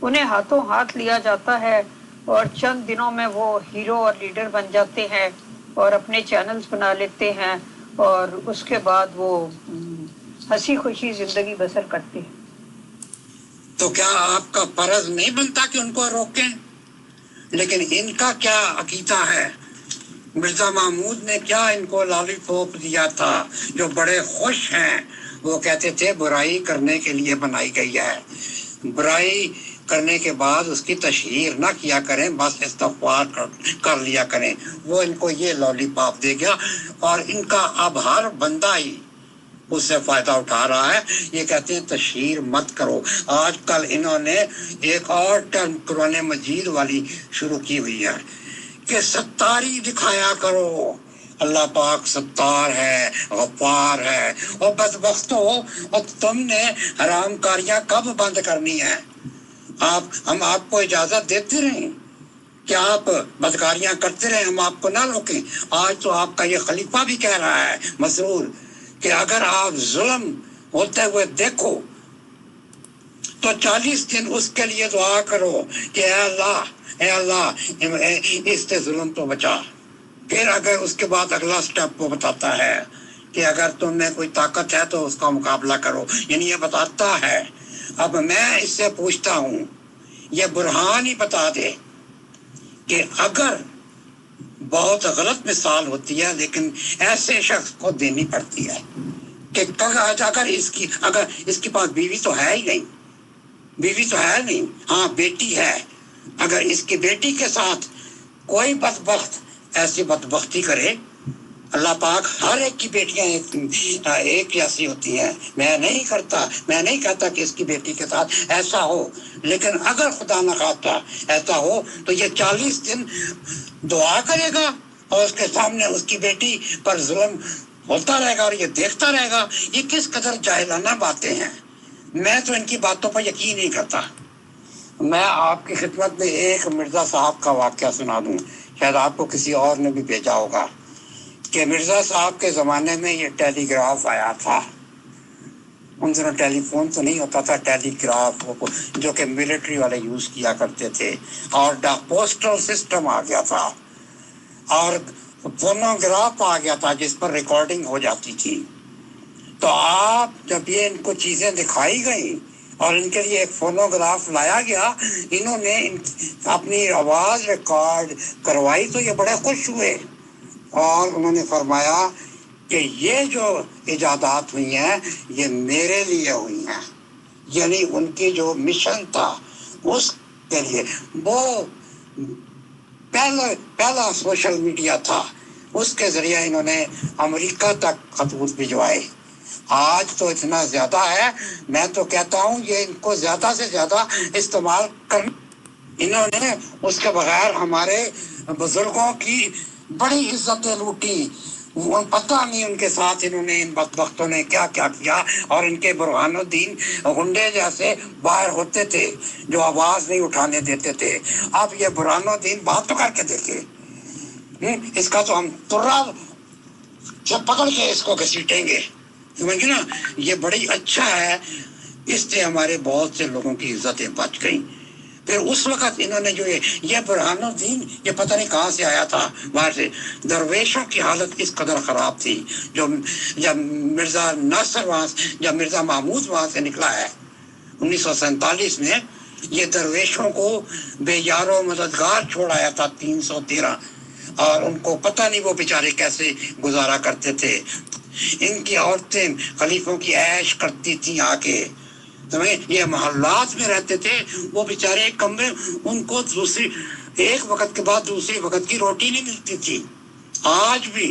انہیں ہاتھوں ہاتھ لیا جاتا ہے اور چند دنوں میں وہ ہیرو اور لیڈر بن جاتے ہیں اور اپنے چینلز بنا لیتے ہیں، اور اس کے بعد وہ ہنسی خوشی زندگی بسر کرتے ہیں۔ تو کیا آپ کا فرض نہیں بنتا کہ ان کو روکیں؟ لیکن ان کا کیا عقیدہ ہے؟ مرزا محمود نے کیا ان کو لالی پاپ دیا تھا؟ جو بڑے خوش ہیں، وہ کہتے تھے برائی کرنے کے لیے بنائی گئی ہے، برائی کرنے کے بعد اس کی تشہیر نہ کیا کریں، بس استغفار کر لیا کریں۔ وہ ان کو یہ لالی پاپ دے گیا، اور ان کا اب ہر بندہ ہی اس سے فائدہ اٹھا رہا ہے۔ یہ کہتے ہیں تشہیر مت کرو۔ آج کل انہوں نے ایک اور ٹرم قرآن مجید والی شروع کی ہوئی ہے کہ ستاری دکھایا کرو، اللہ پاک ستار ہے، غفار ہے۔ اور بدبختو، اور تم نے حرام کاریاں کب بند کرنی ہے؟ ہم آپ کو اجازت دیتے رہیں کہ آپ بدکاریاں کرتے رہیں، ہم آپ کو نہ روکیں؟ آج تو آپ کا یہ خلیفہ بھی کہہ رہا ہے مسرور کہ اگر آپ ظلم ہوتے ہوئے دیکھو تو 40 دن اس کے لیے دعا کرو کہ اے اللہ اس سے ظلم تو بچا۔ پھر اگر اس کے بعد اگلا سٹیپ وہ بتاتا ہے کہ اگر تم میں کوئی طاقت ہے تو اس کا مقابلہ کرو، یعنی یہ بتاتا ہے۔ اب میں اس سے پوچھتا ہوں، یہ برہان ہی بتا دے کہ اگر بہت غلط مثال ہوتی ہے لیکن ایسے شخص کو دینی پڑتی ہے، کہ آج اگر اس کے پاس بیوی تو ہے ہی نہیں، بیوی تو ہے نہیں، ہاں بیٹی ہے، اگر اس کی بیٹی کے ساتھ کوئی بدبخت ایسی بدبختی کرے، اللہ پاک ہر ایک کی بیٹیاں ایک جیسی ہوتی ہیں، میں نہیں کہتا کہ اس کی بیٹی کے ساتھ ایسا ہو، لیکن اگر خدا نخواستہ ایسا ہو تو یہ 40 دن دعا کرے گا اور اس کے سامنے اس کی بیٹی پر ظلم ہوتا رہے گا اور یہ دیکھتا رہے گا۔ یہ کس قدر جاہلانہ باتیں ہیں، میں تو ان کی باتوں پر یقین نہیں کرتا۔ میں آپ کی خدمت میں ایک مرزا صاحب کا واقعہ سنا دوں، شاید آپ کو کسی اور نے بھی بھیجا ہوگا، کہ مرزا صاحب کے زمانے میں یہ ٹیلی گراف آیا تھا۔ ان دنوں ٹیلی فون تو نہیں ہوتا تھا، ٹیلی گراف جو کہ ملٹری والے یوز کیا کرتے تھے، اور پوسٹل سسٹم آ گیا تھا، اور فونوگراف آ گیا تھا جس پر ریکارڈنگ ہو جاتی تھی۔ تو آپ جب یہ ان کو چیزیں دکھائی گئیں اور ان کے لیے ایک فونوگراف لایا گیا، انہوں نے اپنی آواز ریکارڈ کروائی تو یہ بڑے خوش ہوئے، اور انہوں نے فرمایا کہ یہ جو ایجادات ہوئی ہیں یہ میرے لیے ہوئی ہیں، یعنی ان کی جو مشن تھا اس کے لیے۔ وہ پہلا سوشل میڈیا تھا، اس کے ذریعے انہوں نے امریکہ تک خطوط بھجوائے۔ آج تو اتنا زیادہ ہے، میں تو کہتا ہوں یہ ان کو زیادہ سے زیادہ استعمال کرنا۔ انہوں نے اس کے بغیر ہمارے بزرگوں کی بڑی عزتیں لوٹی، پتہ نہیں ان کے ساتھ انہوں نے ان بدبختوں نے کیا کیا کیا، اور ان کے برہان الدین غنڈے جیسے باہر ہوتے تھے جو آواز نہیں اٹھانے دیتے تھے۔ اب یہ برہان الدین بات تو کر کے دیکھے، اس کا تو ہم ترا سے پکڑ کے اس کو گھسیٹیں گے، سمجھے نا۔ یہ بڑی اچھا ہے، اس سے ہمارے بہت سے لوگوں کی عزتیں بچ گئیں۔ پھر اس وقت انہوں نے جو یہ برہان الدین یہ پتہ نہیں کہاں سے آیا تھا باہر سے۔ درویشوں کی حالت اس قدر خراب تھی، جب مرزا ناصر جب مرزا محمود وہاں سے نکلا ہے 1947 میں، یہ درویشوں کو بے یار و مددگار چھوڑ آیا تھا 313، اور ان کو پتہ نہیں وہ بیچارے کیسے گزارا کرتے تھے۔ ان کی عورتیں خلیفوں کی عیش کرتی تھیں آ کے، یہ محلات میں رہتے تھے، وہ بیچارے ایک کمرے، ان کو ایک وقت کے بعد دوسری وقت کی روٹی نہیں ملتی تھی۔ آج بھی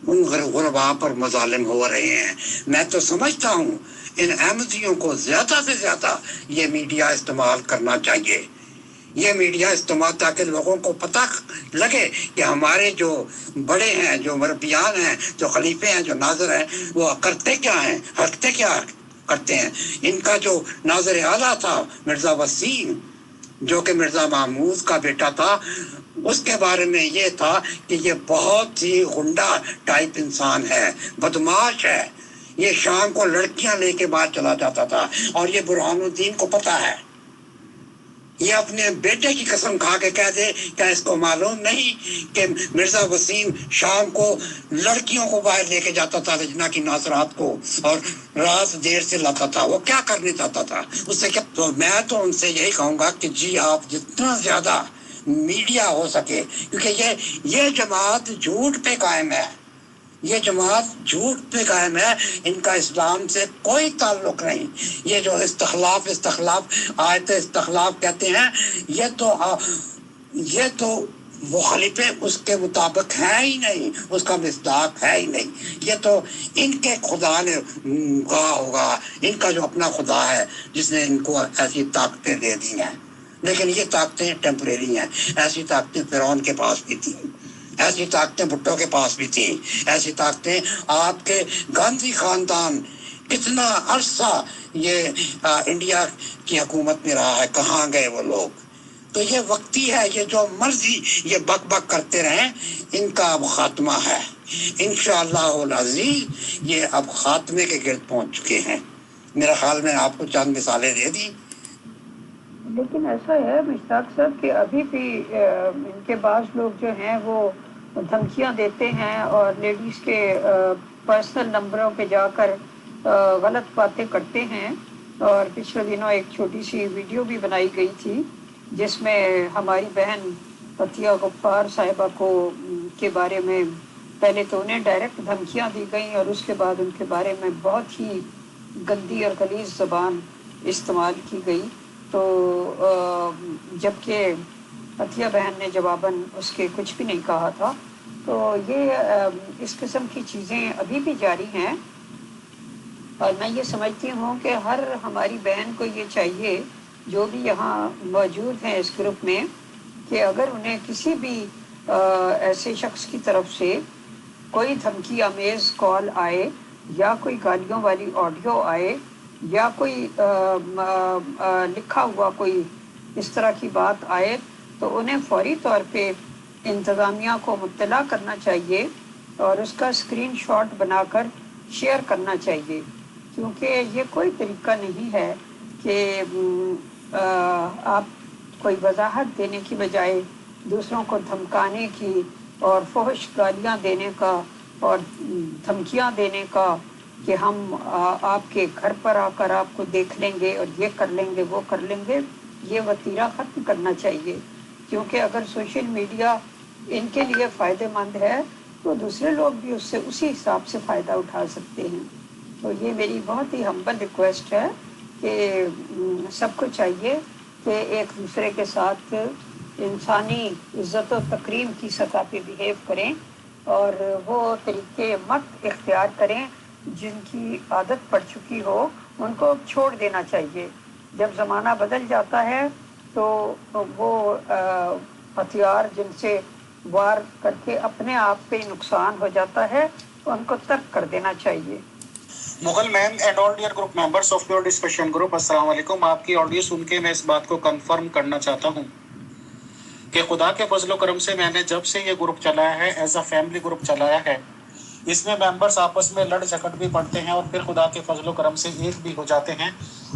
ان غرباء پر مظالم ہو رہے ہیں۔ میں تو سمجھتا ہوں ان احمدیوں کو زیادہ سے زیادہ یہ میڈیا استعمال کرنا چاہیے، یہ میڈیا استعمال، تاکہ لوگوں کو پتہ لگے کہ ہمارے جو بڑے ہیں، جو مربیان ہیں، جو خلیفے ہیں، جو ناظر ہیں، وہ کرتے کیا ہیں، حرکتے کیا کرتے ہیں۔ ان کا جو ناظر اعلیٰ تھا مرزا وسیم، جو کہ مرزا محمود کا بیٹا تھا، اس کے بارے میں یہ تھا کہ یہ بہت ہی غنڈہ ٹائپ انسان ہے، بدماش ہے، یہ شام کو لڑکیاں لے کے باہر چلا جاتا تھا، اور یہ برہان الدین کو پتہ ہے۔ یہ اپنے بیٹے کی قسم کھا کے کہہ دے کہ اس کو معلوم نہیں کہ مرزا وسیم شام کو لڑکیوں کو باہر لے کے جاتا تھا رجنا کی ناصرات کو، اور رات دیر سے لاتا تھا۔ وہ کیا کرنے چاہتا تھا اس سے؟ کیا تو میں تو ان سے یہی کہوں گا کہ جی آپ جتنا زیادہ میڈیا ہو سکے، کیونکہ یہ جماعت جھوٹ پہ قائم ہے، یہ جماعت جھوٹ پہ قائم ہے، ان کا اسلام سے کوئی تعلق نہیں۔ یہ جو استخلاف آیت استخلاف کہتے ہیں، یہ تو وہ خلیفے اس کے مطابق ہے ہی نہیں، اس کا مصداق ہے ہی نہیں۔ یہ تو ان کے خدا نے کہا ہوگا، ان کا جو اپنا خدا ہے جس نے ان کو ایسی طاقتیں دے دی ہیں، لیکن یہ طاقتیں ٹیمپریری ہیں۔ ایسی طاقتیں فرعون کے پاس بھی تھیں، ایسی طاقتیں بھٹو کے پاس بھی تھیں، ایسی طاقتیں آپ کے گاندھی خاندان کتنا عرصہ یہ انڈیا کی حکومت میں رہا ہے، کہاں گئے وہ لوگ؟ تو یہ وقتی ہے، یہ جو مرضی یہ بک بک کرتے رہیں، ان کا اب خاتمہ ہے انشاءاللہ العزیز۔ یہ اب خاتمے کے گرد پہنچ چکے ہیں۔ میرا خیال میں آپ کو چند مثالیں دے دی۔ لیکن ایسا ہے مشتاق صاحب کہ ابھی بھی ان کے بعض لوگ جو ہیں وہ دھمکیاں دیتے ہیں اور لیڈیز کے پرسنل نمبروں پہ جا کر غلط باتیں کرتے ہیں۔ اور پچھلے دنوں ایک چھوٹی سی ویڈیو بھی بنائی گئی تھی جس میں ہماری بہن عطیہ غفار صاحبہ کو کے بارے میں پہلے تو انہیں ڈائریکٹ دھمکیاں دی گئیں اور اس کے بعد ان کے بارے میں بہت ہی گندی اور غلیظ زبان استعمال کی گئی. تو جبکہ عطیہ بہن نے جواباً اس کے کچھ بھی نہیں کہا تھا. تو یہ اس قسم کی چیزیں ابھی بھی جاری ہیں اور میں یہ سمجھتی ہوں کہ ہر ہماری بہن کو یہ چاہیے جو بھی یہاں موجود ہیں اس گروپ میں کہ اگر انہیں کسی بھی ایسے شخص کی طرف سے کوئی دھمکی آمیز کال آئے یا کوئی گالیوں والی آڈیو آئے یا کوئی لکھا ہوا کوئی اس طرح کی بات آئے تو انہیں فوری طور پہ انتظامیہ کو مطلع کرنا چاہیے اور اس کا اسکرین شاٹ بنا کر شیئر کرنا چاہیے. کیونکہ یہ کوئی طریقہ نہیں ہے کہ آپ کوئی وضاحت دینے کی بجائے دوسروں کو دھمکانے کی اور فحش گالیاں دینے کا اور دھمکیاں دینے کا کہ ہم آپ کے گھر پر آ کر آپ کو دیکھ لیں گے اور یہ کر لیں گے وہ کر لیں گے. یہ وتیرہ ختم کرنا چاہیے کیونکہ اگر سوشل میڈیا ان کے لیے فائدہ مند ہے تو دوسرے لوگ بھی اس سے اسی حساب سے فائدہ اٹھا سکتے ہیں. تو یہ میری بہت ہی ہمبل ریکویسٹ ہے کہ سب کو چاہیے کہ ایک دوسرے کے ساتھ انسانی عزت و تکریم کی سطح پہ بیہیو کریں اور وہ طریقے مت اختیار کریں جن کی عادت پڑ چکی ہو ان کو چھوڑ دینا چاہیے. جب زمانہ بدل جاتا ہے تو وہ ہتھیار جن سے وار کر کے اپنے آپ پہ نقصان ہو جاتا ہے ان کو ترک کر دینا چاہیے. مغل مین and all dear group members of pure discussion group, السلام علیکم. آپ کی آڈیو سن کے میں اس بات کو کنفرم کرنا چاہتا ہوں کہ خدا کے فضل و کرم سے میں نے جب سے یہ گروپ چلایا ہے ایز اے فیملی گروپ چلایا ہے، اس میں ممبرس آپس میں لڑ جھگڑ بھی پڑتے ہیں اور پھر خدا کے فضل و کرم سے ایک بھی ہو جاتے ہیں.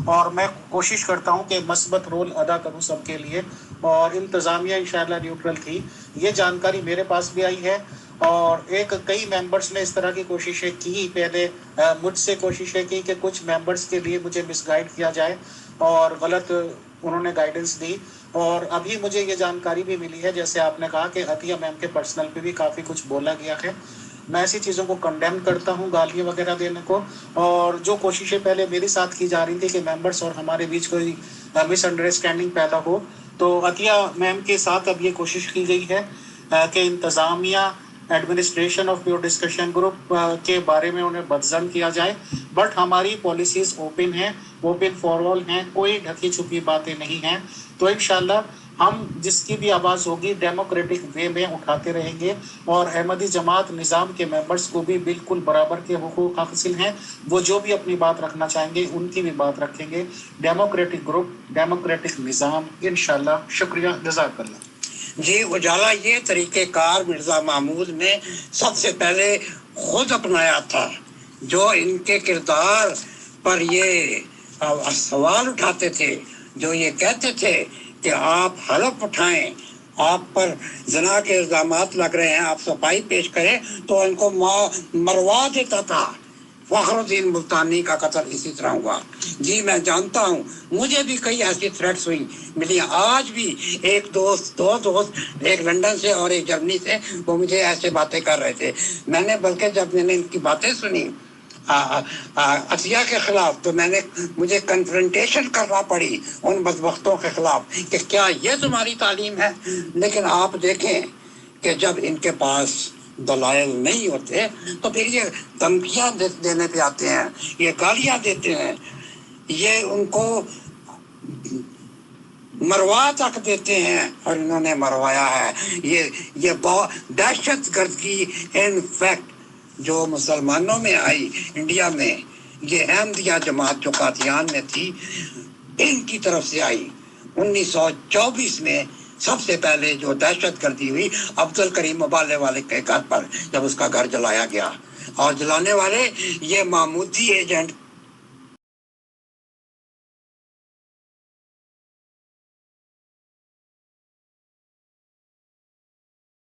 اور میں کوشش کرتا ہوں کہ مثبت رول ادا کروں سب کے لیے، اور انتظامیہ انشاءاللہ نیوٹرل تھی. یہ جانکاری میرے پاس بھی آئی ہے اور کئی ممبرس نے اس طرح کی کوششیں کی. پہلے مجھ سے کوششیں کی کہ کچھ ممبرس کے لیے مجھے مس گائیڈ کیا جائے اور غلط انہوں نے گائیڈنس دی. اور ابھی مجھے یہ جانکاری بھی ملی ہے جیسے آپ نے کہا کہ عطیہ میم کے پرسنل پہ بھی کافی کچھ بولا گیا ہے. میں ایسی چیزوں کو کنڈیم کرتا ہوں، گالیاں وغیرہ دینے کو. اور جو کوششیں پہلے میرے ساتھ کی جا رہی تھی کہ ممبرس اور ہمارے بیچ کوئی مس انڈرسٹینڈنگ پیدا ہو، تو عطیہ میم کے ساتھ اب یہ کوشش کی گئی ہے کہ انتظامیہ administration of pure discussion group کے بارے میں انہیں بدظن کیا جائے. بٹ ہماری پالیسیز اوپن ہیں، اوپن فار آل ہیں، کوئی ڈھکی چھپی باتیں نہیں ہیں. تو انشاءاللہ ہم جس کی بھی آواز ہوگی ڈیموکریٹک وے میں اٹھاتے رہیں گے. اور احمدی جماعت نظام کے ممبرس کو بھی بالکل برابر کے حقوق حاصل ہیں. وہ جو بھی اپنی بات رکھنا چاہیں گے ان کی بھی بات رکھیں گے. ڈیموکریٹک گروپ، ڈیموکریٹک نظام، انشاءاللہ. شکریہ، جزاک اللہ. جی اجالا یہ طریقہ کار مرزا محمود نے سب سے پہلے خود اپنایا تھا. جو ان کے کردار پر یہ سوال اٹھاتے تھے، جو یہ کہتے تھے کہ آپ حلف اٹھائیں، آپ پر زنا کے الزامات لگ رہے ہیں، آپ صفائی پیش کریں، تو ان کو مروا دیتا تھا. فخر الدین ملتانی کا قتل اسی طرح ہوا. جی میں جانتا ہوں، مجھے بھی کئی ایسی تھریٹس ملی. آج بھی دو دوست، ایک لندن سے اور ایک جرمنی سے، وہ مجھے ایسے باتیں کر رہے تھے. میں نے بلکہ جب میں نے ان کی باتیں سنی عطیہ کے خلاف تو مجھے کنفرنٹیشن کرنا پڑی ان بدبختوں کے خلاف کہ کیا یہ تمہاری تعلیم ہے. لیکن آپ دیکھیں کہ جب ان کے پاس دلائل نہیں ہوتے تو پھر یہ دھمکیاں دینے پہ آتے ہیں، یہ گالیاں دیتے ہیں، یہ ان کو مروا تک دیتے ہیں اور انہوں نے مروایا ہے. یہ بہت دہشت گردی انفیکٹ جو مسلمانوں میں آئی انڈیا میں، یہ احمدیہ جماعت جو قادیان میں تھی ان کی طرف سے آئی. 1924 میں سب سے پہلے جو دہشت گردی ہوئی عبد الکریم مبالے والے کے گھر پر، جب اس کا گھر جلایا گیا، اور جلانے والے یہ محمودی ایجنٹ